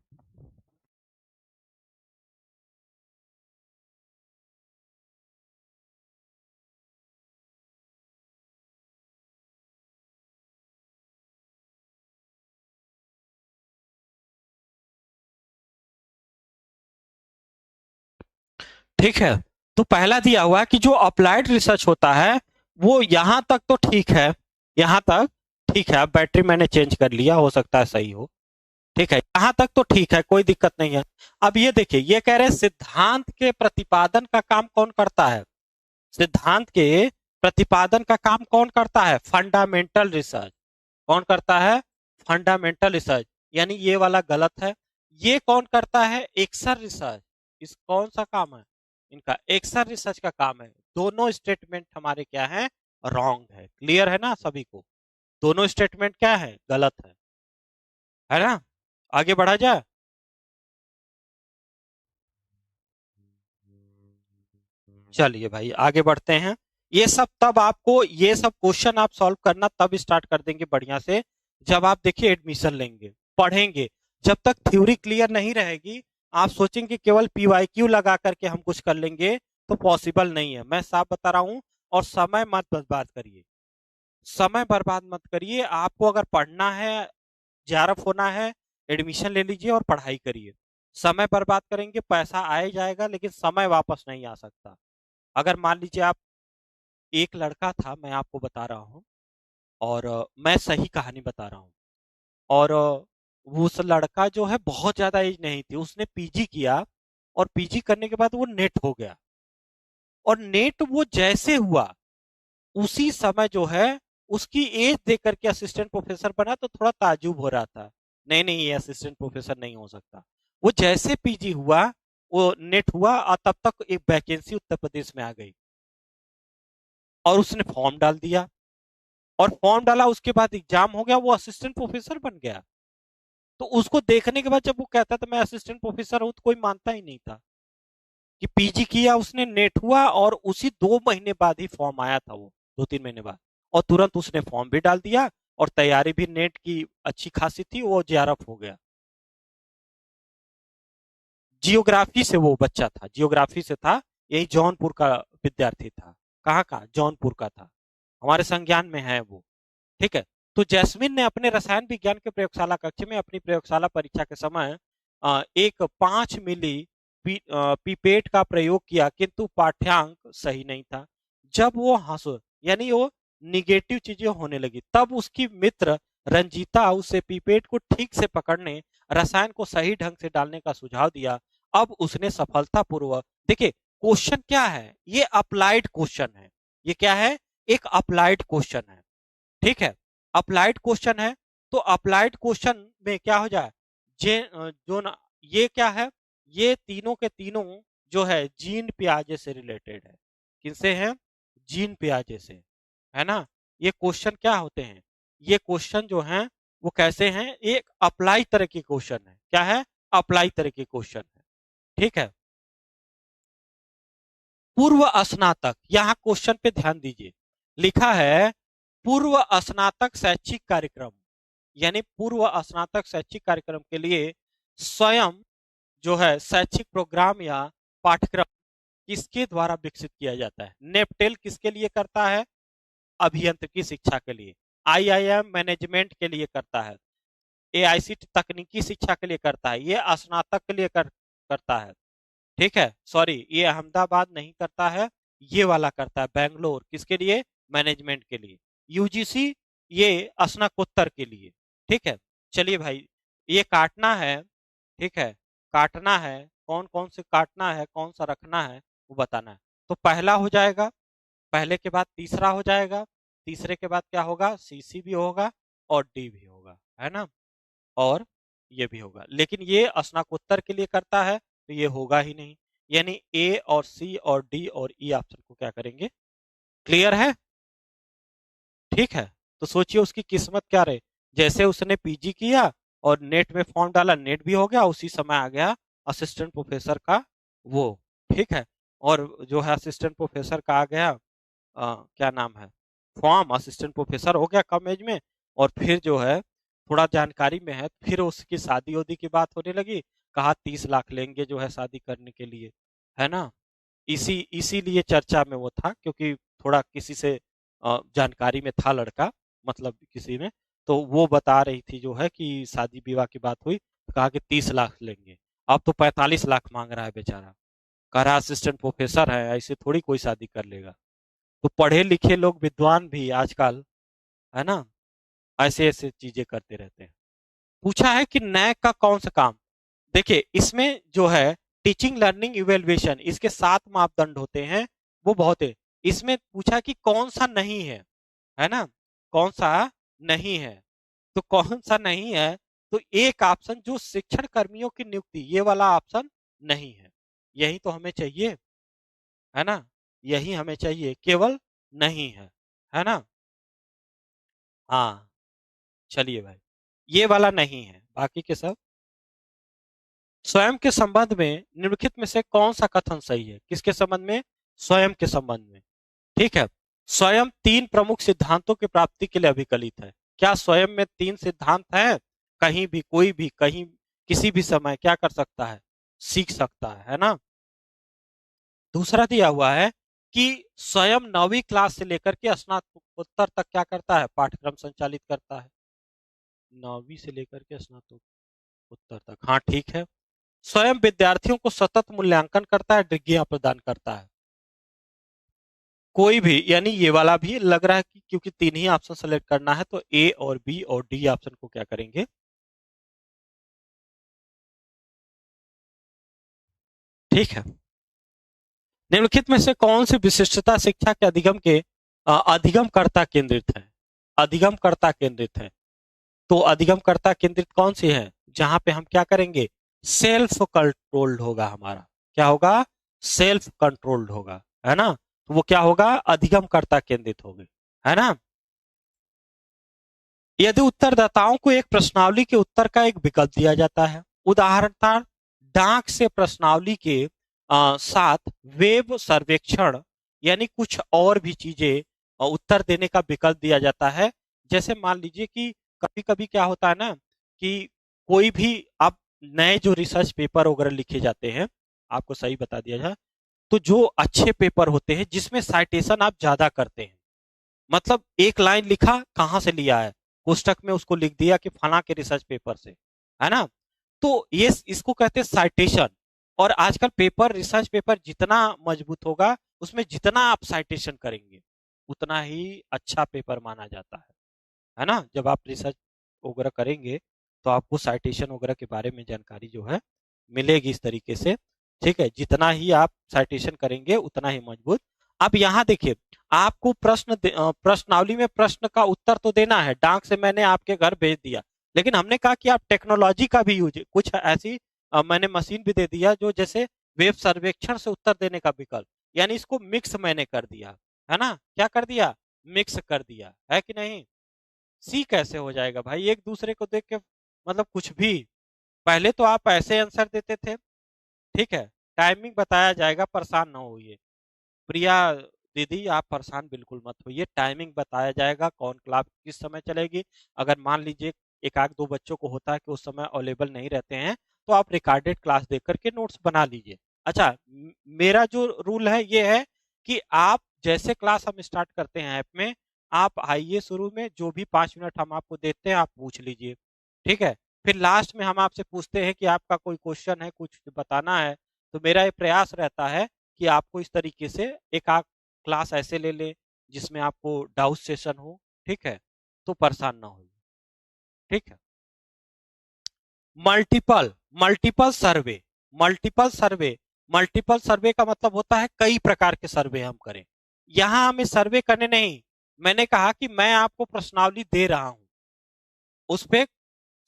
ठीक है, तो पहला दिया हुआ है कि जो अप्लाइड रिसर्च होता है वो यहां तक तो ठीक है, यहां तक ठीक है। अब बैटरी मैंने चेंज कर लिया, हो सकता है सही हो। ठीक है, यहां तक तो ठीक है, कोई दिक्कत नहीं है। अब ये देखिए, ये कह रहे हैं सिद्धांत के प्रतिपादन का काम कौन करता है? सिद्धांत के प्रतिपादन का काम कौन करता है? Fundamental research. कौन करता है? Fundamental research. यानी ये वाला गलत है। ये कौन करता है? एक्सर रिसर्च। इस कौन सा काम है? इनका एक्सर रिसर्च का काम है। दोनों स्टेटमेंट हमारे क्या है? रॉन्ग है। क्लियर है ना सभी को? दोनों स्टेटमेंट क्या है? गलत है ना? आगे बढ़ा जाए। चलिए भाई, आगे बढ़ते हैं। ये सब क्वेश्चन आप सॉल्व करना तब स्टार्ट कर देंगे बढ़िया से, जब आप देखिए एडमिशन लेंगे, पढ़ेंगे। जब तक थ्योरी क्लियर नहीं रहेगी, आप सोचेंगे केवल पीवाईक्यू लगा करके हम कुछ कर लेंगे, तो पॉसिबल नहीं है। मैं साफ बता रहा हूं। और समय मत बर्बाद करिए, समय बर्बाद मत करिए। आपको अगर पढ़ना है, जेआरएफ होना है, एडमिशन ले लीजिए और पढ़ाई करिए। समय बर्बाद करेंगे, पैसा आ ही जाएगा लेकिन समय वापस नहीं आ सकता। अगर मान लीजिए आप, एक लड़का था, मैं आपको बता रहा हूँ, और मैं सही कहानी बता रहा हूँ। और वो उस लड़का जो है, बहुत ज्यादा एज नहीं थी, उसने पीजी किया, और पीजी करने के बाद वो नेट हो गया। और नेट वो जैसे हुआ, उसी समय जो है, उसकी एज देख करके असिस्टेंट प्रोफेसर बना, तो थोड़ा ताज्जुब हो रहा था। नहीं नहीं, ये असिस्टेंट प्रोफेसर नहीं हो सकता। वो जैसे पीजी हुआ, वो नेट हुआ, और तब तक एक वैकेंसी उत्तर प्रदेश में आ गई। और उसने फॉर्म डाल दिया, और फॉर्म डाला, उसके बाद एग्जाम हो गया, वो असिस्टेंट प्रोफेसर बन गया। तो उसको देखने के बाद जब वो कहता था मैं असिस्टेंट प्रोफेसर हूं, तो कोई मानता ही नहीं था कि पीजी किया उसने, नेट हुआ, और उसी 2 महीने बाद ही फॉर्म आया था, वो 2-3 महीने बाद, और तुरंत उसने फॉर्म भी डाल दिया, और तैयारी भी नेट की अच्छी खासी थी, वो जेआरएफ हो गया। जियोग्राफी से वो बच्चा था, जियोग्राफी से था, यही जौनपुर का विद्यार्थी था। कहाँ का? जौनपुर का था, हमारे संज्ञान में है वो। ठीक है। तो जैस्मिन ने अपने रसायन विज्ञान के प्रयोगशाला कक्ष में अपनी प्रयोगशाला परीक्षा के समय एक 5 मिली पिपेट का प्रयोग किया, किंतु पाठ्यांक सही नहीं था। जब वो हंस, यानी वो निगेटिव चीजें होने लगी, तब उसकी मित्र रंजीता उसे पिपेट को ठीक से पकड़ने, रसायन को सही ढंग से डालने का सुझाव दिया। अब उसने सफलतापूर्वक, देखिए क्वेश्चन क्या है, ये अप्लाइड क्वेश्चन है। ये क्या है? एक अप्लाइड क्वेश्चन है। ठीक है। अप्लाइड क्वेश्चन है, तो अप्लाइड क्वेश्चन में क्या हो जाए, जो ना, ये क्या है, ये तीनों के तीनों जो है जीन पियाजे से रिलेटेड है। किनसे हैं? जीन पियाजे से, है ना। ये क्वेश्चन क्या होते हैं, ये क्वेश्चन जो हैं वो कैसे हैं, एक अप्लाई तरह के क्वेश्चन है। क्या है? अप्लाई तरह के क्वेश्चन है। ठीक है। पूर्व स्नातक, यहाँ क्वेश्चन पे ध्यान दीजिए, लिखा है पूर्व स्नातक शैक्षिक कार्यक्रम, यानी पूर्व स्नातक शैक्षिक कार्यक्रम के लिए स्वयं जो है शैक्षिक प्रोग्राम या पाठ्यक्रम किसके द्वारा विकसित किया जाता है? नेपटेल किसके लिए करता है? अभियांत्रिकी शिक्षा के लिए। आईआईएम मैनेजमेंट के लिए करता है। एआईसीटी तकनीकी शिक्षा के लिए करता है। ये स्नातक के लिए करता है। ठीक है, सॉरी, ये अहमदाबाद नहीं करता है, ये वाला करता है बेंगलोर, किसके लिए? मैनेजमेंट के लिए। यूजीसी ये स्नातकोत्तर के लिए। ठीक है। चलिए भाई, ये काटना है। ठीक है, काटना है, कौन कौन से काटना है, कौन सा रखना है, वो बताना है। तो पहला हो जाएगा, पहले के बाद तीसरा हो जाएगा, तीसरे के बाद क्या होगा, सीसी भी होगा और डी भी होगा, है ना, और ये भी होगा। लेकिन ये स्नातकोत्तर के लिए करता है, तो ये होगा ही नहीं। यानी ए और सी और डी और ई ऑप्शन को क्या करेंगे? क्लियर है? ठीक है। तो सोचिए उसकी किस्मत क्या रहे, जैसे उसने पीजी किया और नेट में फॉर्म डाला, नेट भी हो गया, उसी समय आ गया असिस्टेंट प्रोफेसर का वो। ठीक है। और जो है असिस्टेंट प्रोफेसर का आ गया क्या नाम है, फॉर्म, असिस्टेंट प्रोफेसर हो गया कम एज में। और फिर जो है थोड़ा जानकारी में है, फिर उसकी शादी उदी की बात होने लगी, कहा 30 लाख लेंगे जो है शादी करने के लिए, है ना। इसीलिए चर्चा में वो था, क्योंकि थोड़ा किसी से जानकारी में था लड़का, मतलब किसी में, तो वो बता रही थी जो है कि शादी विवाह की बात हुई, तो कहा कि 30 लाख लेंगे। अब तो 45 लाख मांग रहा है बेचारा, कह रहा असिस्टेंट प्रोफेसर है, ऐसे थोड़ी कोई शादी कर लेगा। तो पढ़े लिखे लोग, विद्वान भी आजकल, है ना, ऐसे ऐसे चीजें करते रहते हैं। पूछा है कि नैक का कौन सा काम, देखिए इसमें जो है टीचिंग लर्निंग इवेल्युएशन, इसके 7 मापदंड होते हैं, वो बहुत है। इसमें पूछा कि कौन सा नहीं है ना, कौन सा नहीं है, तो कौन सा नहीं है, तो एक ऑप्शन जो शिक्षण कर्मियों की नियुक्ति, ये वाला ऑप्शन नहीं है। यही तो हमें चाहिए, है ना, यही हमें चाहिए, केवल नहीं है ना। हाँ, चलिए भाई, ये वाला नहीं है, बाकी के सब। स्वयं के संबंध में निम्नलिखित में से कौन सा कथन सही है? किसके संबंध में? स्वयं के संबंध में। ठीक है। स्वयं 3 प्रमुख सिद्धांतों की प्राप्ति के लिए अभिकलित है। क्या स्वयं में 3 सिद्धांत हैं? कहीं भी, कोई भी, कहीं, किसी भी समय क्या कर सकता है? सीख सकता है ना। दूसरा दिया हुआ है कि स्वयं 9वीं क्लास से लेकर के स्नातकोत्तर तक क्या करता है? पाठ्यक्रम संचालित करता है। 9वीं से लेकर के स्नातकोत्तर तक, हाँ ठीक है। स्वयं विद्यार्थियों को सतत मूल्यांकन करता है, डिग्रियां प्रदान करता है। कोई भी, यानी ये वाला भी लग रहा है कि क्योंकि 3 ही ऑप्शन सेलेक्ट करना है, तो ए और बी और डी ऑप्शन को क्या करेंगे? ठीक है। निम्नलिखित में से कौन सी विशिष्टता शिक्षा के अधिगम के अधिगमकर्ता केंद्रित है? अधिगमकर्ता केंद्रित है। तो अधिगमकर्ता केंद्रित कौन सी है? जहां पे हम क्या करेंगे? सेल्फ कंट्रोल्ड होगा हमारा। क्या होगा? सेल्फ कंट्रोल्ड होगा, है ना। तो वो क्या होगा, अधिगमकर्ता केंद्रित होगी, है ना। यदि उत्तरदाताओं को एक प्रश्नावली के उत्तर का एक विकल्प दिया जाता है, उदाहरणतः डाक से प्रश्नावली के साथ वेब सर्वेक्षण यानी कुछ और भी चीजें उत्तर देने का विकल्प दिया जाता है। जैसे मान लीजिए कि कभी कभी क्या होता है ना कि कोई भी आप नए जो रिसर्च पेपर वगैरह लिखे जाते हैं, आपको सही बता दिया जाए तो जो अच्छे पेपर होते हैं जिसमें साइटेशन आप ज्यादा करते हैं, मतलब एक लाइन लिखा कहाँ से लिया है, पुस्तक में उसको लिख दिया कि फला के रिसर्च पेपर से, है ना। तो ये इसको कहते हैं साइटेशन। और आजकल पेपर, रिसर्च पेपर जितना मजबूत होगा उसमें जितना आप साइटेशन करेंगे उतना ही अच्छा पेपर माना जाता है ना। जब आप रिसर्च वगैरह करेंगे तो आपको साइटेशन वगैरह के बारे में जानकारी जो है मिलेगी इस तरीके से। ठीक है, जितना ही आप साइटेशन करेंगे उतना ही मजबूत। अब यहाँ देखिए, आपको प्रश्नावली में प्रश्न का उत्तर तो देना है, डाक से मैंने आपके घर भेज दिया, लेकिन हमने कहा कि आप टेक्नोलॉजी का भी यूज, कुछ ऐसी मैंने मशीन भी दे दिया जो जैसे वेब सर्वेक्षण से उत्तर देने का विकल्प, यानी इसको मिक्स मैंने कर दिया, है ना। क्या कर दिया, मिक्स कर दिया, है कि नहीं। सी कैसे हो जाएगा भाई, एक दूसरे को देख के मतलब कुछ भी। पहले तो आप ऐसे आंसर देते थे, ठीक है, टाइमिंग बताया जाएगा, परेशान ना होइए प्रिया दीदी, आप परेशान बिल्कुल मत होइए, टाइमिंग बताया जाएगा कौन क्लास किस समय चलेगी। अगर मान लीजिए एक आध दो बच्चों को होता है कि उस समय अवेलेबल नहीं रहते हैं तो आप रिकॉर्डेड क्लास देख करके नोट्स बना लीजिए। अच्छा, मेरा जो रूल है ये है कि आप जैसे क्लास हम स्टार्ट करते हैं ऐप में, आप आइए शुरू में, जो भी 5 मिनट हम आपको देते हैं आप पूछ लीजिए, ठीक है। फिर लास्ट में हम आपसे पूछते हैं कि आपका कोई क्वेश्चन है, कुछ बताना है, तो मेरा ये प्रयास रहता है कि आपको इस तरीके से एक आध क्लास ऐसे ले ले जिसमें आपको डाउट सेशन हो, ठीक है, तो परेशान ना हो, ठीक है। मल्टीपल मल्टीपल सर्वे मल्टीपल सर्वे मल्टीपल सर्वे का मतलब होता है कई प्रकार के सर्वे हम करें। यहां हमें सर्वे करने नहीं, मैंने कहा कि मैं आपको प्रश्नावली दे रहा हूं, उस पे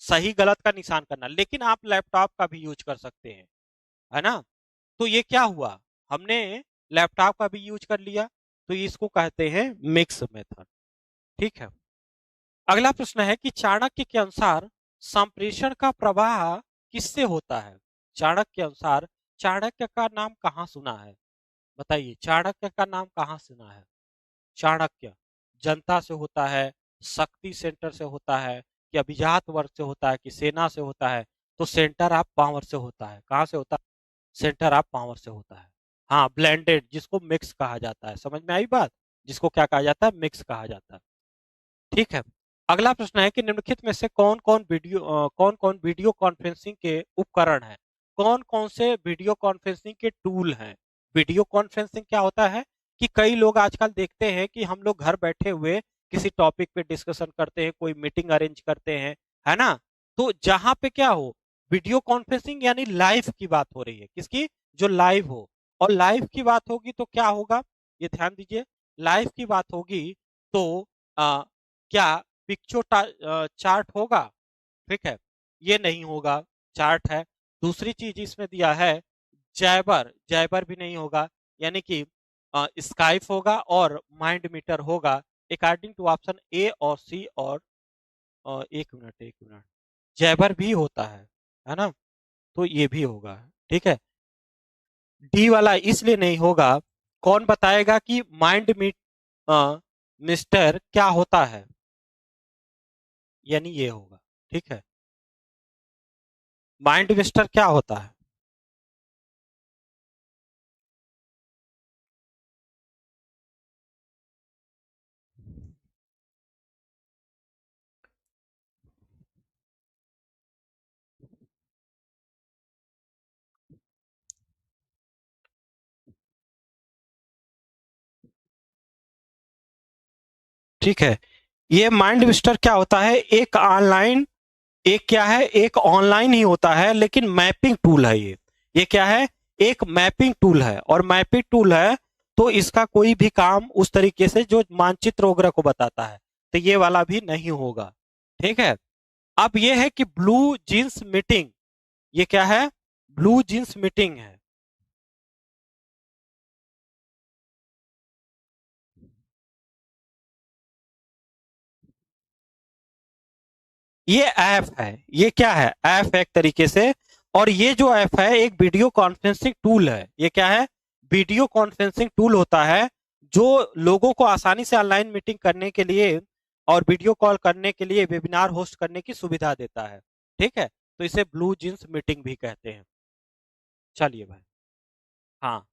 सही गलत का निशान करना, लेकिन आप लैपटॉप का भी यूज कर सकते हैं, है ना। तो ये क्या हुआ, हमने लैपटॉप का भी यूज कर लिया, तो इसको कहते हैं मिक्स मेथड, ठीक है। अगला प्रश्न है कि चाणक्य के अनुसार संप्रेषण का प्रवाह किससे होता है। चाणक्य के अनुसार, चाणक्य का नाम कहाँ सुना है, बताइए, चाणक्य का नाम कहाँ सुना है। चाणक्य जनता से होता है, शक्ति सेंटर से होता है, कि अभिजात वर्ग से होता है, कि सेना से होता है। तो सेंटर ऑफ पावर से होता है, कहाँ से होता है, सेंटर ऑफ पावर से होता है। हाँ, ब्लेंडेड, जिसको मिक्स कहा जाता है, समझ में आई बात, जिसको क्या कहा जाता है, मिक्स कहा जाता है, ठीक है। अगला प्रश्न है कि निम्नलिखित में से कौन कौन वीडियो कॉन्फ्रेंसिंग के उपकरण हैं, कौन कौन से वीडियो कॉन्फ्रेंसिंग के टूल हैं। वीडियो कॉन्फ्रेंसिंग क्या होता है कि कई लोग आजकल देखते हैं कि हम लोग घर बैठे हुए किसी टॉपिक पे डिस्कशन करते हैं, कोई मीटिंग अरेंज करते हैं, है ना। तो जहां पे क्या हो, वीडियो कॉन्फ्रेंसिंग यानी लाइव की बात हो रही है, किसकी, जो लाइव हो। और लाइव की बात होगी तो क्या होगा, ये ध्यान दीजिए, लाइव की बात होगी तो क्या पिक्चो चार्ट होगा, ठीक है, ये नहीं होगा, चार्ट है। दूसरी चीज इसमें दिया है जैबर, जैबर भी नहीं होगा, यानी कि स्काइप होगा और माइंड मीटर होगा, अकॉर्डिंग टू ऑप्शन ए और सी। और एक मिनट, जैबर भी होता है ना, तो ये भी होगा, ठीक है। डी वाला इसलिए नहीं होगा, कौन बताएगा कि माइंड मिस्टर क्या होता है, यानी ये होगा, ठीक है। माइंड ट्विस्टर क्या होता है, ठीक है। ये माइंड ट्विस्टर क्या होता है, एक ऑनलाइन, एक क्या है, एक ऑनलाइन ही होता है लेकिन मैपिंग टूल है ये क्या है, एक मैपिंग टूल है। और मैपिंग टूल है तो इसका कोई भी काम उस तरीके से जो मानचित्र वगैरह को बताता है, तो ये वाला भी नहीं होगा, ठीक है। अब ये है कि ब्लू जींस मीटिंग, ये क्या है, ब्लू जींस मीटिंग है, ये ऐप है, ये क्या है, ऐप है एक तरीके से। और ये जो ऐप है एक वीडियो कॉन्फ्रेंसिंग टूल है। ये क्या है, वीडियो कॉन्फ्रेंसिंग टूल होता है जो लोगों को आसानी से ऑनलाइन मीटिंग करने के लिए और वीडियो कॉल करने के लिए वेबिनार होस्ट करने की सुविधा देता है। ठीक है, तो इसे ब्लू जींस मीटिंग भी कहते हैं। चलिए भाई। हाँ,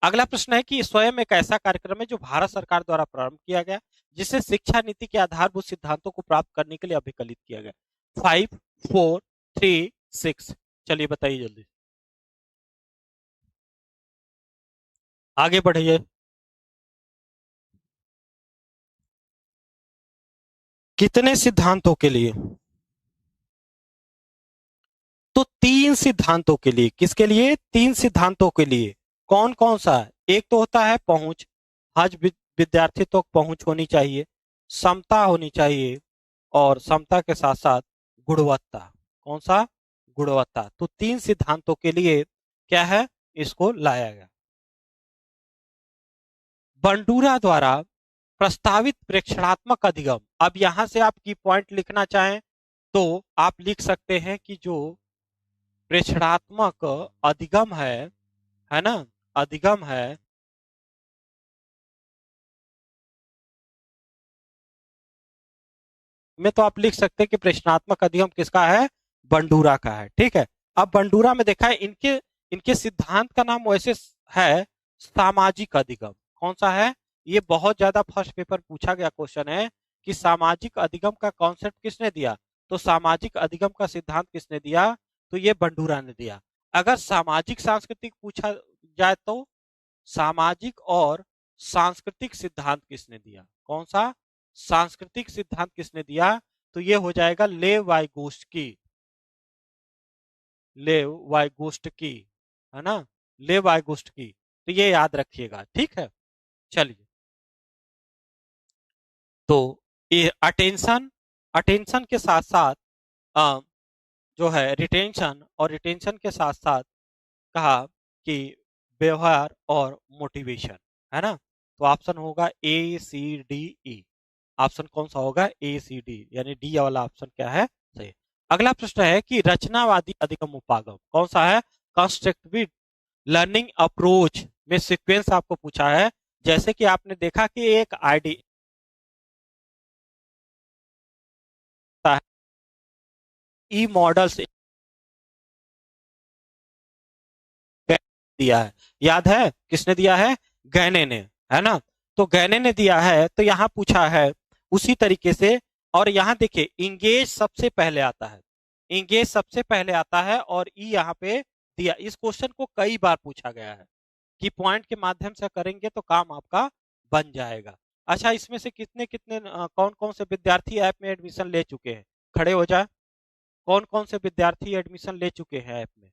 अगला प्रश्न है कि स्वयं एक ऐसा कार्यक्रम है जो भारत सरकार द्वारा प्रारंभ किया गया, जिसे शिक्षा नीति के आधारभूत सिद्धांतों को प्राप्त करने के लिए अभिकलित किया गया। 5 4 3 6। चलिए बताइए जल्दी, आगे बढ़िए। कितने सिद्धांतों के लिए? तो 3 सिद्धांतों के लिए। किसके लिए? 3 सिद्धांतों के लिए। कौन कौन सा? एक तो होता है पहुंच, हर विद्यार्थी तक पहुंच होनी चाहिए, समता होनी चाहिए, और समता के साथ साथ गुणवत्ता। कौन सा? गुणवत्ता। तो 3 सिद्धांतों के लिए क्या है, इसको लाया गया। बंडूरा द्वारा प्रस्तावित प्रेक्षणात्मक अधिगम। अब यहां से आप की पॉइंट लिखना चाहें तो आप लिख सकते हैं कि जो प्रेक्षणात्मक अधिगम है ना, अधिगम है, में तो आप लिख सकते हैं कि प्रश्नात्मक अधिगम किसका है? बंडूरा का है। ठीक है, अब बंडूरा में देखा है इनके इनके सिद्धांत का नाम वैसे है सामाजिक अधिगम। कौन सा है? ये बहुत ज्यादा फर्स्ट पेपर पूछा गया क्वेश्चन है कि सामाजिक अधिगम का कॉन्सेप्ट किसने दिया। तो सामाजिक अधिगम का सिद्धांत किसने दिया? तो ये बंडूरा ने दिया। अगर सामाजिक सांस्कृतिक पूछा जाए तो सामाजिक और सांस्कृतिक सिद्धांत किसने दिया? कौन सा? सांस्कृतिक सिद्धांत किसने दिया? तो ये हो जाएगा लेव वाइगोस्की। लेव वाइगोस्की, है ना, लेव वाइगोस्की। तो ये याद रखिएगा। ठीक है, चलिए। तो ये अटेंशन, अटेंशन के साथ साथ जो है रिटेंशन, और रिटेंशन के साथ साथ कहा कि व्यवहार और मोटिवेशन, है ना। तो ऑप्शन होगा ACDE। ऑप्शन कौन सा होगा? ACD, यानी डी वाला ऑप्शन क्या है? सही। अगला प्रश्न है कि रचनावादी अधिगम उपागम कौन सा है? कंस्ट्रक्टिव लर्निंग अप्रोच में सीक्वेंस आपको पूछा है। जैसे कि आपने देखा कि एक आईडी ई मॉडल्स दिया है, याद है किसने दिया है? गैने ने, है ना। तो गैने ने दिया है, तो यहां पूछा है उसी तरीके से। और यहां देखिए इंगेज सबसे पहले आता है, इंगेज सबसे पहले आता है, और ई यहाँ पे दिया। इस क्वेश्चन को कई बार पूछा गया है कि पॉइंट के माध्यम से करेंगे तो काम आपका बन जाएगा। अच्छा, इसमें से कितने कितने कौन कौन से विद्यार्थी ऐप में एडमिशन ले चुके हैं? खड़े हो जाए। कौन कौन से विद्यार्थी एडमिशन ले चुके हैं ऐप में,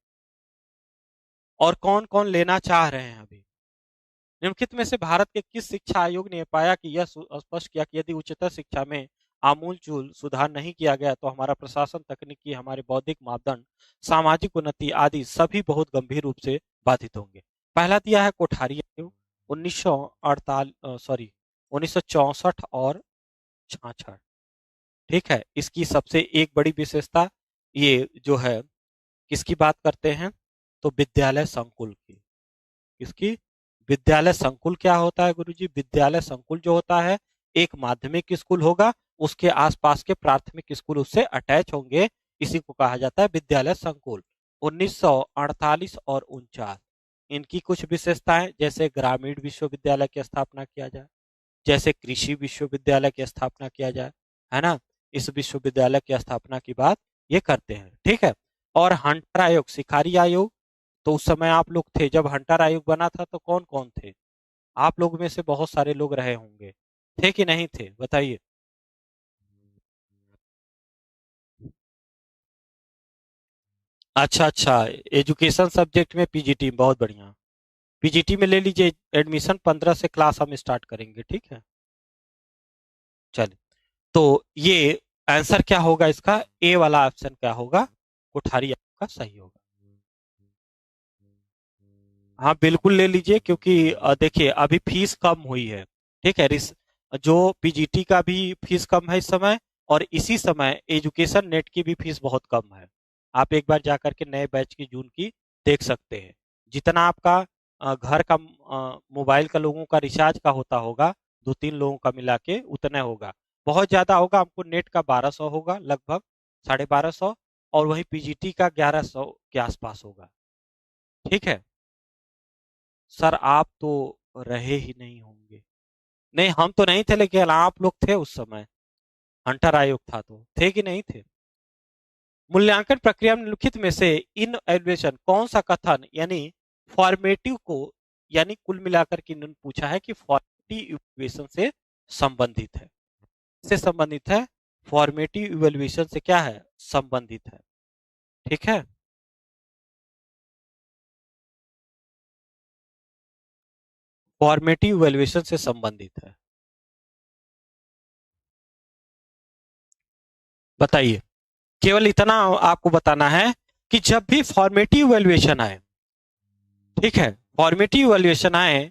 और कौन कौन लेना चाह रहे हैं अभी? निम्नलिखित में से भारत के किस शिक्षा आयोग ने पाया कि यह स्पष्ट किया कि यदि उच्चतर शिक्षा में आमूलचूल सुधार नहीं किया गया तो हमारा प्रशासन, तकनीकी, हमारे बौद्धिक मापदंड, सामाजिक उन्नति आदि सभी बहुत गंभीर रूप से बाधित होंगे। पहला दिया है कोठारी आयोग, 1948, सॉरी 1964 और 66। ठीक है, इसकी सबसे एक बड़ी विशेषता ये जो है, किसकी बात करते हैं? तो विद्यालय संकुल की। इसकी विद्यालय संकुल क्या होता है गुरुजी? विद्यालय संकुल जो होता है एक माध्यमिक स्कूल होगा, उसके आसपास के प्राथमिक स्कूल उससे अटैच होंगे, इसी को कहा जाता है विद्यालय संकुल। 1948 और 49 इनकी कुछ विशेषताएं, जैसे ग्रामीण विश्वविद्यालय की स्थापना किया जाए, जैसे कृषि विश्वविद्यालय की स्थापना किया जाए, है ना। इस विश्वविद्यालय की स्थापना की बात ये करते हैं। ठीक है, और हंटर आयोग, शिकारी आयोग, तो उस समय आप लोग थे जब हंटर आयोग बना था, तो कौन कौन थे? आप लोग में से बहुत सारे लोग रहे होंगे, थे कि नहीं थे, बताइए। अच्छा अच्छा, एजुकेशन सब्जेक्ट में पीजीटी, बहुत बढ़िया। पीजीटी में ले लीजिए एडमिशन, 15 से क्लास हम स्टार्ट करेंगे। ठीक है, चलिए। तो ये आंसर क्या होगा इसका? ए वाला ऑप्शन क्या होगा? कोठारी आपका सही होगा। हाँ बिल्कुल ले लीजिए, क्योंकि देखिए अभी फीस कम हुई है। ठीक है, जो पीजीटी का भी फीस कम है इस समय, और इसी समय एजुकेशन नेट की भी फीस बहुत कम है। आप एक बार जा करके नए बैच की जून की देख सकते हैं। जितना आपका घर का मोबाइल का लोगों का रिचार्ज का होता होगा, 2-3 लोगों का मिला के उतना होगा। बहुत ज़्यादा होगा, हमको नेट का 1200 होगा लगभग, 1250, और वही पीजीटी का 1100 के आसपास होगा। ठीक है? सर आप तो रहे ही नहीं होंगे। नहीं, हम तो नहीं थे, लेकिन आप लोग थे उस समय। हंटर आयोग था तो थे कि नहीं थे? मूल्यांकन प्रक्रिया में निम्नलिखित में से इन एवल्यूएशन कौन सा कथन यानी फॉर्मेटिव को, यानी कुल मिलाकर के इन्होंने पूछा है कि फॉर्मेटिव इवैल्यूएशन से संबंधित है। से संबंधित है, फॉर्मेटिव इवैल्यूएशन से क्या है, संबंधित है। ठीक है, फॉर्मेटिव इवैल्यूएशन से संबंधित है। बताइए, केवल इतना आपको बताना है कि जब भी फॉर्मेटिव इवैल्यूएशन आए, ठीक है, फॉर्मेटिव इवैल्यूएशन आए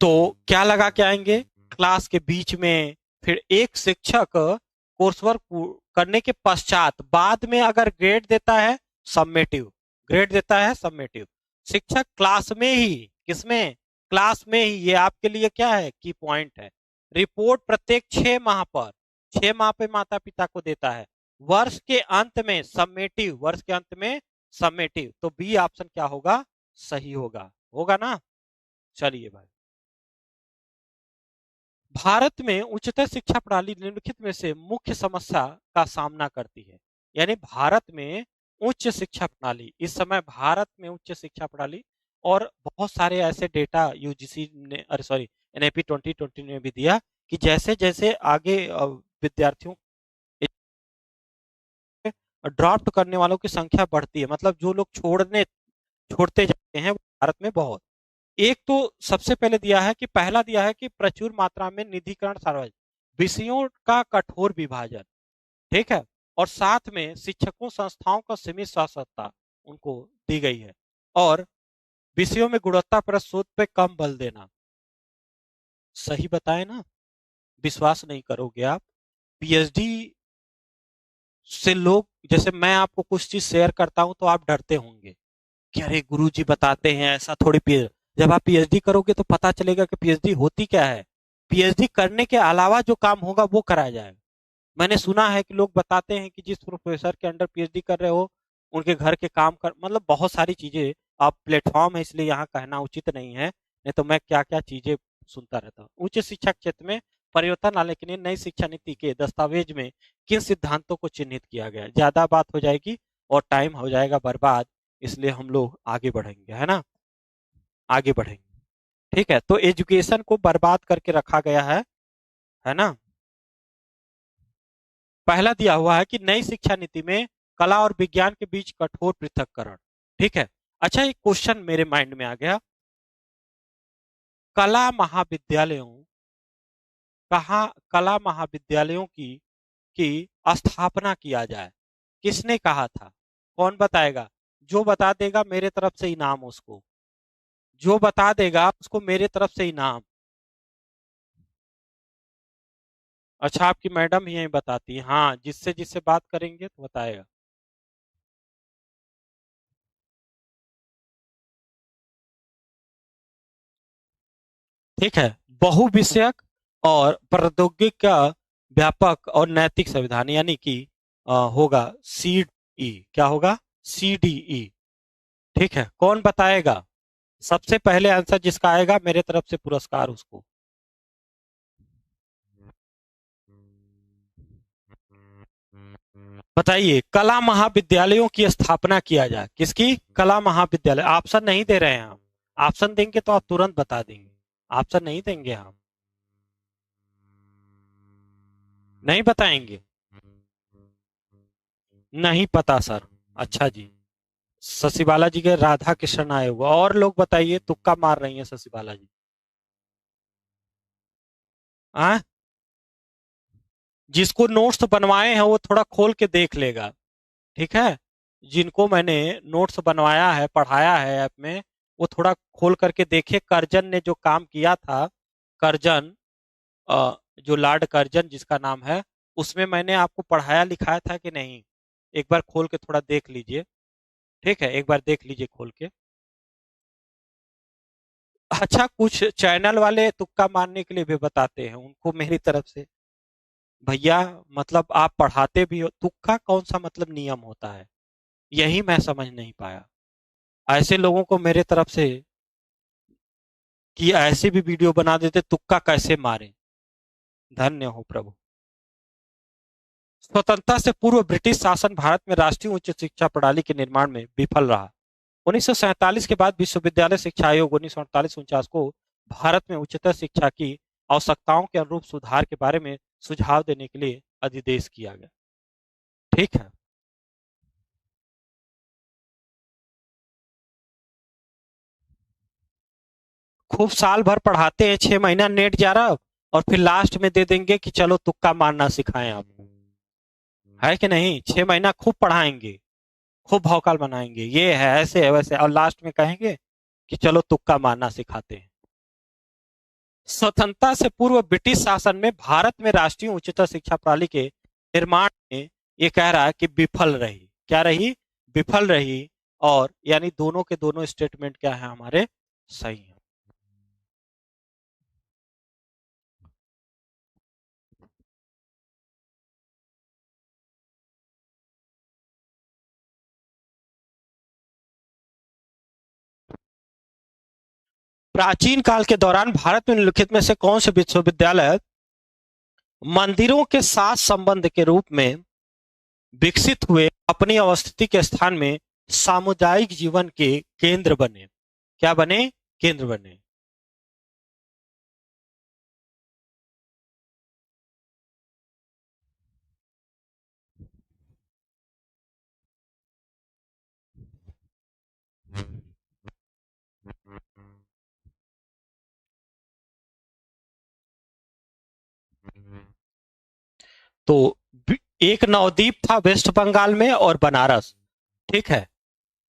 तो क्या लगा के आएंगे, क्लास के बीच में, फिर एक शिक्षक कोर्स वर्क करने के पश्चात बाद में अगर ग्रेड देता है, सम्मेटिव ग्रेड देता है, सम्मेटिव। शिक्षक क्लास में ही, किसमें, क्लास में ही, ये आपके लिए क्या है, की पॉइंट है। रिपोर्ट प्रत्येक 6 माह पर, 6 माह पे माता पिता को देता है। वर्ष के अंत में सम्मेटिव, वर्ष के अंत में सम्मेटिव, तो बी ऑप्शन क्या होगा, सही होगा, होगा ना। चलिए भाई, भारत में उच्चतर शिक्षा प्रणाली निम्नलिखित में से मुख्य समस्या का सामना करती है। यानी भारत में उच्च शिक्षा प्रणाली, इस समय भारत में उच्च शिक्षा प्रणाली, और बहुत सारे ऐसे डेटा यूजीसी ने, अरे सॉरी, एनआईपी 2020 ने भी दिया कि जैसे जैसे आगे विद्यार्थियों, ड्रॉप करने वालों की संख्या बढ़ती है, मतलब जो लोग छोड़ते जाते हैं वो भारत में बहुत। एक तो सबसे पहले दिया है कि, पहला दिया है कि प्रचुर मात्रा में निधिकरण, सार्वजनिक विषयों का कठोर विभाजन, ठीक है, और साथ में शिक्षकों संस्थाओं का सीमित स्वायत्तता उनको दी गई है, और विषयों में गुणवत्तापरक शोध पे कम बल देना। सही बताए ना, विश्वास नहीं करोगे आप। पीएचडी से लोग, जैसे मैं आपको कुछ चीज शेयर करता हूं तो आप डरते होंगे कि अरे गुरुजी बताते हैं ऐसा थोड़ी, पी जब आप पीएचडी करोगे तो पता चलेगा कि पीएचडी होती क्या है। पीएचडी करने के अलावा जो काम होगा वो कराया जाएगा। मैंने सुना है कि लोग बताते हैं कि जिस प्रोफेसर के अंडर पीएचडी कर रहे हो, उनके घर के काम कर, मतलब बहुत सारी चीजें। आप प्लेटफॉर्म है इसलिए यहाँ कहना उचित नहीं है, नहीं तो मैं क्या क्या चीजें सुनता रहता हूँ। उच्च शिक्षा क्षेत्र में परिवर्तन लाने के लिए नई शिक्षा नीति के दस्तावेज में किन सिद्धांतों को चिन्हित किया गया है। ज्यादा बात हो जाएगी और टाइम हो जाएगा बर्बाद, इसलिए हम लोग आगे बढ़ेंगे, है ना, आगे बढ़ेंगे। ठीक है, तो एजुकेशन को बर्बाद करके रखा गया है ना। पहला दिया हुआ है कि नई शिक्षा नीति में कला और विज्ञान के बीच कठोर पृथक्करण। ठीक है, अच्छा, एक क्वेश्चन मेरे माइंड में आ गया, कला महाविद्यालयों, कहा कला महाविद्यालयों की स्थापना किया जाए, किसने कहा था, कौन बताएगा। जो बता देगा मेरे तरफ से इनाम उसको, जो बता देगा उसको मेरे तरफ से इनाम। अच्छा, आपकी मैडम ही यही बताती है, हाँ, जिससे जिससे बात करेंगे तो बताएगा। ठीक है, बहुविषयक और प्रौद्योगिक का व्यापक और नैतिक संविधान, यानी कि होगा सी ई, क्या होगा, CDE। ठीक है, कौन बताएगा, सबसे पहले आंसर जिसका आएगा मेरे तरफ से पुरस्कार उसको। बताइए, कला महाविद्यालयों की स्थापना किया जाए, किसकी, कला महाविद्यालय। ऑप्शन नहीं दे रहे हैं हम, ऑप्शन देंगे तो आप तुरंत बता देंगे, ऑप्शन नहीं देंगे हम, नहीं बताएंगे, नहीं पता सर। अच्छा जी, शशि बालाजी के राधा कृष्ण आए हुआ, और लोग बताइए, तुक्का मार रही हैं शशि बालाजी। आ? जिसको नोट्स बनवाए हैं वो थोड़ा खोल के देख लेगा, ठीक है, जिनको मैंने नोट्स बनवाया है, पढ़ाया है ऐप में, वो थोड़ा खोल करके देखे। करजन ने जो काम किया था, करजन, जो लॉर्ड करजन जिसका नाम है, उसमें मैंने आपको पढ़ाया लिखाया था कि नहीं? एक बार खोल के थोड़ा देख लीजिए। ठीक है, एक बार देख लीजिए खोल के। अच्छा, कुछ चैनल वाले तुक्का मारने के लिए भी बताते हैं, उनको मेरी तरफ से भैया, मतलब आप पढ़ाते भी हो, तुक्का कौन सा मतलब नियम होता है, यही मैं समझ नहीं पाया। ऐसे लोगों को मेरे तरफ से कि ऐसे भी वीडियो बना देते तुक्का कैसे मारे। धन्य हो प्रभु। स्वतंत्रता से पूर्व ब्रिटिश शासन भारत में राष्ट्रीय उच्च शिक्षा प्रणाली के निर्माण में विफल रहा। 1947 के बाद विश्वविद्यालय शिक्षा आयोग 1948-49 को भारत में उच्चतर शिक्षा की आवश्यकताओं के अनुरूप सुधार के बारे में सुझाव देने के लिए अधिदेश किया गया। ठीक है। खूब साल भर पढ़ाते हैं, 6 महीना नेट जा रहा, और फिर लास्ट में दे देंगे कि चलो तुक्का मारना सिखाएं आप। है कि नहीं? 6 महीना खूब पढ़ाएंगे, खूब भौकाल बनाएंगे, ये है ऐसे है वैसे, और लास्ट में कहेंगे कि चलो तुक्का मारना सिखाते हैं। स्वतंत्रता से पूर्व ब्रिटिश शासन में भारत में राष्ट्रीय उच्चतर शिक्षा प्रणाली के निर्माण में ये कह रहा है कि विफल रही। क्या रही? विफल रही। और यानी दोनों के दोनों स्टेटमेंट क्या है हमारे? सही है। प्राचीन काल के दौरान भारत में निम्नलिखित में से कौन से विश्वविद्यालय मंदिरों के साथ संबंध के रूप में विकसित हुए, अपनी अवस्थिति के स्थान में सामुदायिक जीवन के केंद्र बने? क्या बने? केंद्र बने। तो एक नवद्वीप था वेस्ट बंगाल में और बनारस। ठीक है,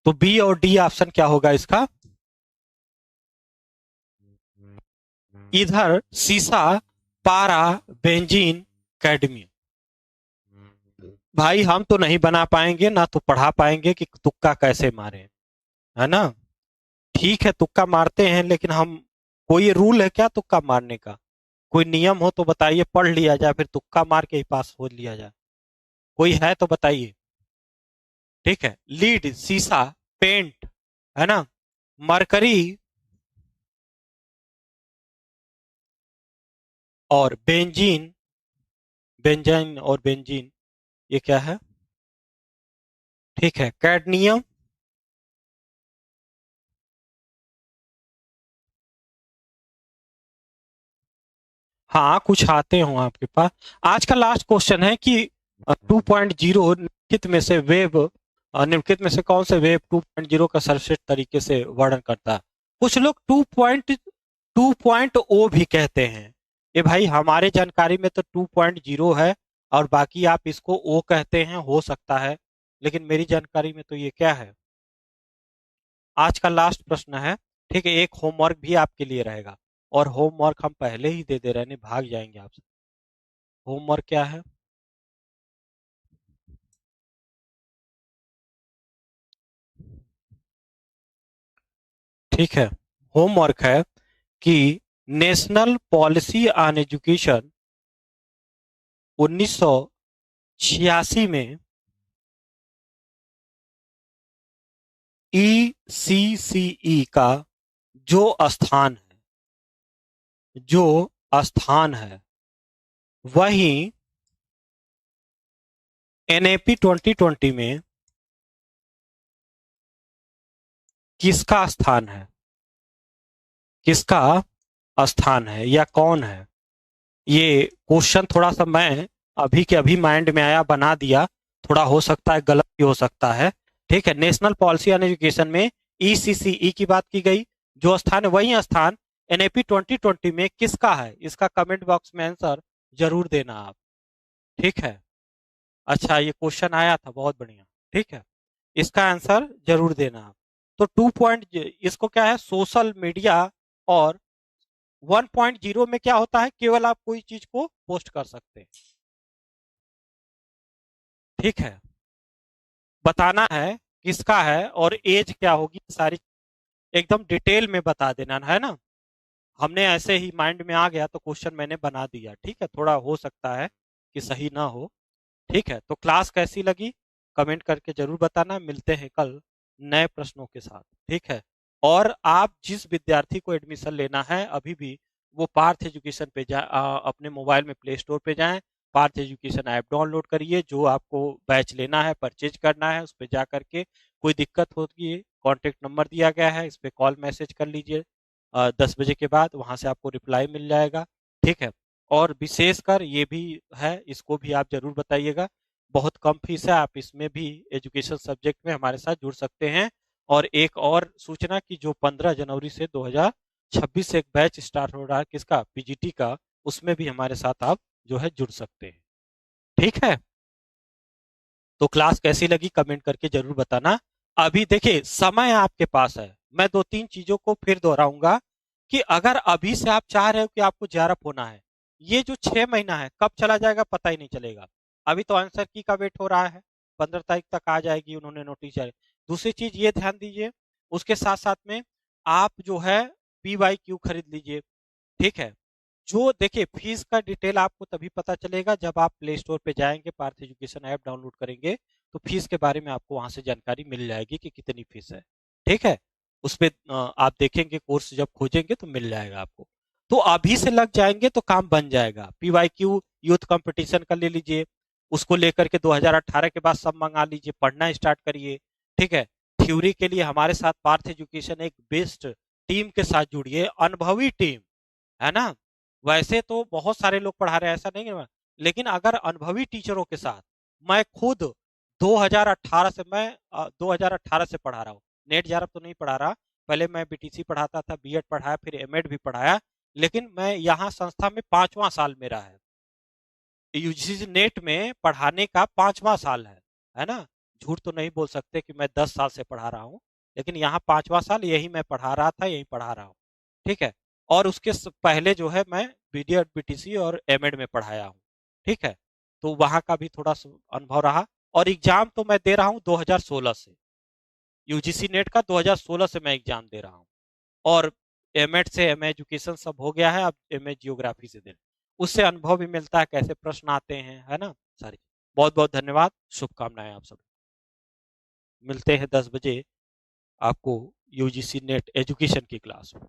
तो बी और डी ऑप्शन क्या होगा इसका? इधर सीसा, पारा, बेंजीन, कैडमियम। भाई हम तो नहीं बना पाएंगे ना, तो पढ़ा पाएंगे कि तुक्का कैसे मारे, है ना? ठीक है, तुक्का मारते हैं, लेकिन हम, कोई रूल है क्या तुक्का मारने का? कोई नियम हो तो बताइए, पढ़ लिया जाए, फिर तुक्का मार के ही पास हो लिया जाए। कोई है तो बताइए। ठीक है, लीड, सीसा, पेंट, है ना, मरकरी और बेंजीन। बेंजाइन और बेंजीन, ये क्या है? ठीक है, कैडमियम। हाँ, कुछ आते हो आपके पास। आज का लास्ट क्वेश्चन है कि 2.0 निम्नलिखित में से निम्नलिखित में से कौन से वेब 2.0 का सर्वश्रेष्ठ तरीके से वर्णन करता है? कुछ लोग 2.2 भी कहते हैं। ये भाई हमारे जानकारी में तो 2.0 है, और बाकी आप इसको ओ कहते हैं, हो सकता है, लेकिन मेरी जानकारी में तो ये क्या है? आज का लास्ट प्रश्न है। ठीक है, एक होमवर्क भी आपके लिए रहेगा, और होमवर्क हम पहले ही दे दे रहे हैं, नहीं भाग जाएंगे आपसे। होमवर्क क्या है? ठीक है, होमवर्क है कि नेशनल पॉलिसी ऑन एजुकेशन 1986 में ECCE का जो स्थान है, जो स्थान है, वही NAP 2020 में किसका स्थान है? किसका स्थान है, या कौन है? ये क्वेश्चन थोड़ा सा मैं अभी के अभी माइंड में आया, बना दिया। थोड़ा हो सकता है गलत भी हो सकता है। ठीक है, नेशनल पॉलिसी ऑन एजुकेशन में ECCE की बात की गई, जो स्थान है वही स्थान NAP 2020 में किसका है? इसका कमेंट बॉक्स में आंसर जरूर देना आप। ठीक है, अच्छा ये क्वेश्चन आया था, बहुत बढ़िया। ठीक है, इसका आंसर जरूर देना आप। तो 2 इसको क्या है, सोशल मीडिया। और 1.0 में क्या होता है, केवल आप कोई चीज को पोस्ट कर सकते हैं। ठीक है, बताना है किसका है और एज क्या होगी, सारी एकदम डिटेल में बता देना है ना। हमने ऐसे ही माइंड में आ गया तो क्वेश्चन मैंने बना दिया, ठीक है, थोड़ा हो सकता है कि सही ना हो। ठीक है, तो क्लास कैसी लगी कमेंट करके जरूर बताना। मिलते हैं कल नए प्रश्नों के साथ, ठीक है। और आप जिस विद्यार्थी को एडमिशन लेना है अभी भी, वो पार्थ एजुकेशन पे अपने मोबाइल में प्ले स्टोर पे जाएं, पार्थ एजुकेशन ऐप डाउनलोड करिए, जो आपको बैच लेना है परचेज करना है उस पर जा करके। कोई दिक्कत होगी, कॉन्टेक्ट नंबर दिया गया है, इस पे कॉल मैसेज कर लीजिए 10 बजे के बाद, वहां से आपको रिप्लाई मिल जाएगा, ठीक है। और विशेषकर ये भी है, इसको भी आप जरूर बताइएगा, बहुत कम फीस है, आप इसमें भी एजुकेशन सब्जेक्ट में हमारे साथ जुड़ सकते हैं। और एक और सूचना कि जो 15 जनवरी से 2026 से एक बैच स्टार्ट हो रहा है, किसका, पीजीटी का, उसमें भी हमारे साथ आप जो है जुड़ सकते हैं, ठीक है। तो क्लास कैसी लगी कमेंट करके जरूर बताना। अभी देखिए समय आपके पास है, मैं दो तीन चीजों को फिर दोहराऊंगा कि अगर अभी से आप चाह रहे हो कि आपको जेआरएफ होना है, ये जो 6 महीना है कब चला जाएगा पता ही नहीं चलेगा। अभी तो आंसर की का वेट हो रहा है, 15 तारीख तक आ जाएगी, उन्होंने नोटिस जारी। दूसरी चीज ये ध्यान दीजिए, उसके साथ साथ में आप जो है PYQ खरीद लीजिए, ठीक है। जो देखिए फीस का डिटेल आपको तभी पता चलेगा जब आप प्ले स्टोर पे जाएंगे, पार्थ एजुकेशन ऐप डाउनलोड करेंगे, तो फीस के बारे में आपको वहां से जानकारी मिल जाएगी कि कितनी फीस है, ठीक है। उस पे आप देखेंगे, कोर्स जब खोजेंगे तो मिल जाएगा आपको। तो अभी से लग जाएंगे तो काम बन जाएगा। PYQ यूथ कंपटीशन का ले लीजिए, उसको लेकर के 2018 के बाद सब मंगा लीजिए, पढ़ना स्टार्ट करिए, ठीक है। थ्योरी के लिए हमारे साथ पार्थ एजुकेशन एक बेस्ट टीम के साथ जुड़िए, अनुभवी टीम, है ना। वैसे तो बहुत सारे लोग पढ़ा रहे हैं, ऐसा नहीं है, लेकिन अगर अनुभवी टीचरों के साथ, मैं खुद 2018 से, मैं 2018 से पढ़ा रहा हूँ, नेट जेआरएफ तो नहीं पढ़ा रहा, पहले मैं बीटीसी पढ़ाता था, बीएड पढ़ाया, फिर एमएड भी पढ़ाया, लेकिन मैं यहाँ संस्था में 5वां साल मेरा है, यूजीसी नेट में पढ़ाने का 5वां साल है ना। झूठ तो नहीं बोल सकते कि मैं 10 साल से पढ़ा रहा हूँ, लेकिन यहाँ 5वां साल यही मैं पढ़ा रहा था, यही पढ़ा रहा हूँ, ठीक है। और उसके पहले जो है मैं बीडीएड बीटीसी और एमएड में पढ़ाया हूँ, ठीक है। तो वहां का भी थोड़ा अनुभव रहा। और एग्जाम तो मैं दे रहा हूँ 2016 से, यूजीसी नेट का 2016 से मैं एग्जाम दे रहा हूँ। और एमएड से एम एजुकेशन सब हो गया है, अब एम जियोग्राफी से दे, उससे अनुभव भी मिलता है कैसे प्रश्न आते हैं, है ना सारी। बहुत बहुत धन्यवाद, शुभकामनाएं आप सब। मिलते हैं 10 बजे आपको यूजीसी नेट एजुकेशन की क्लास में।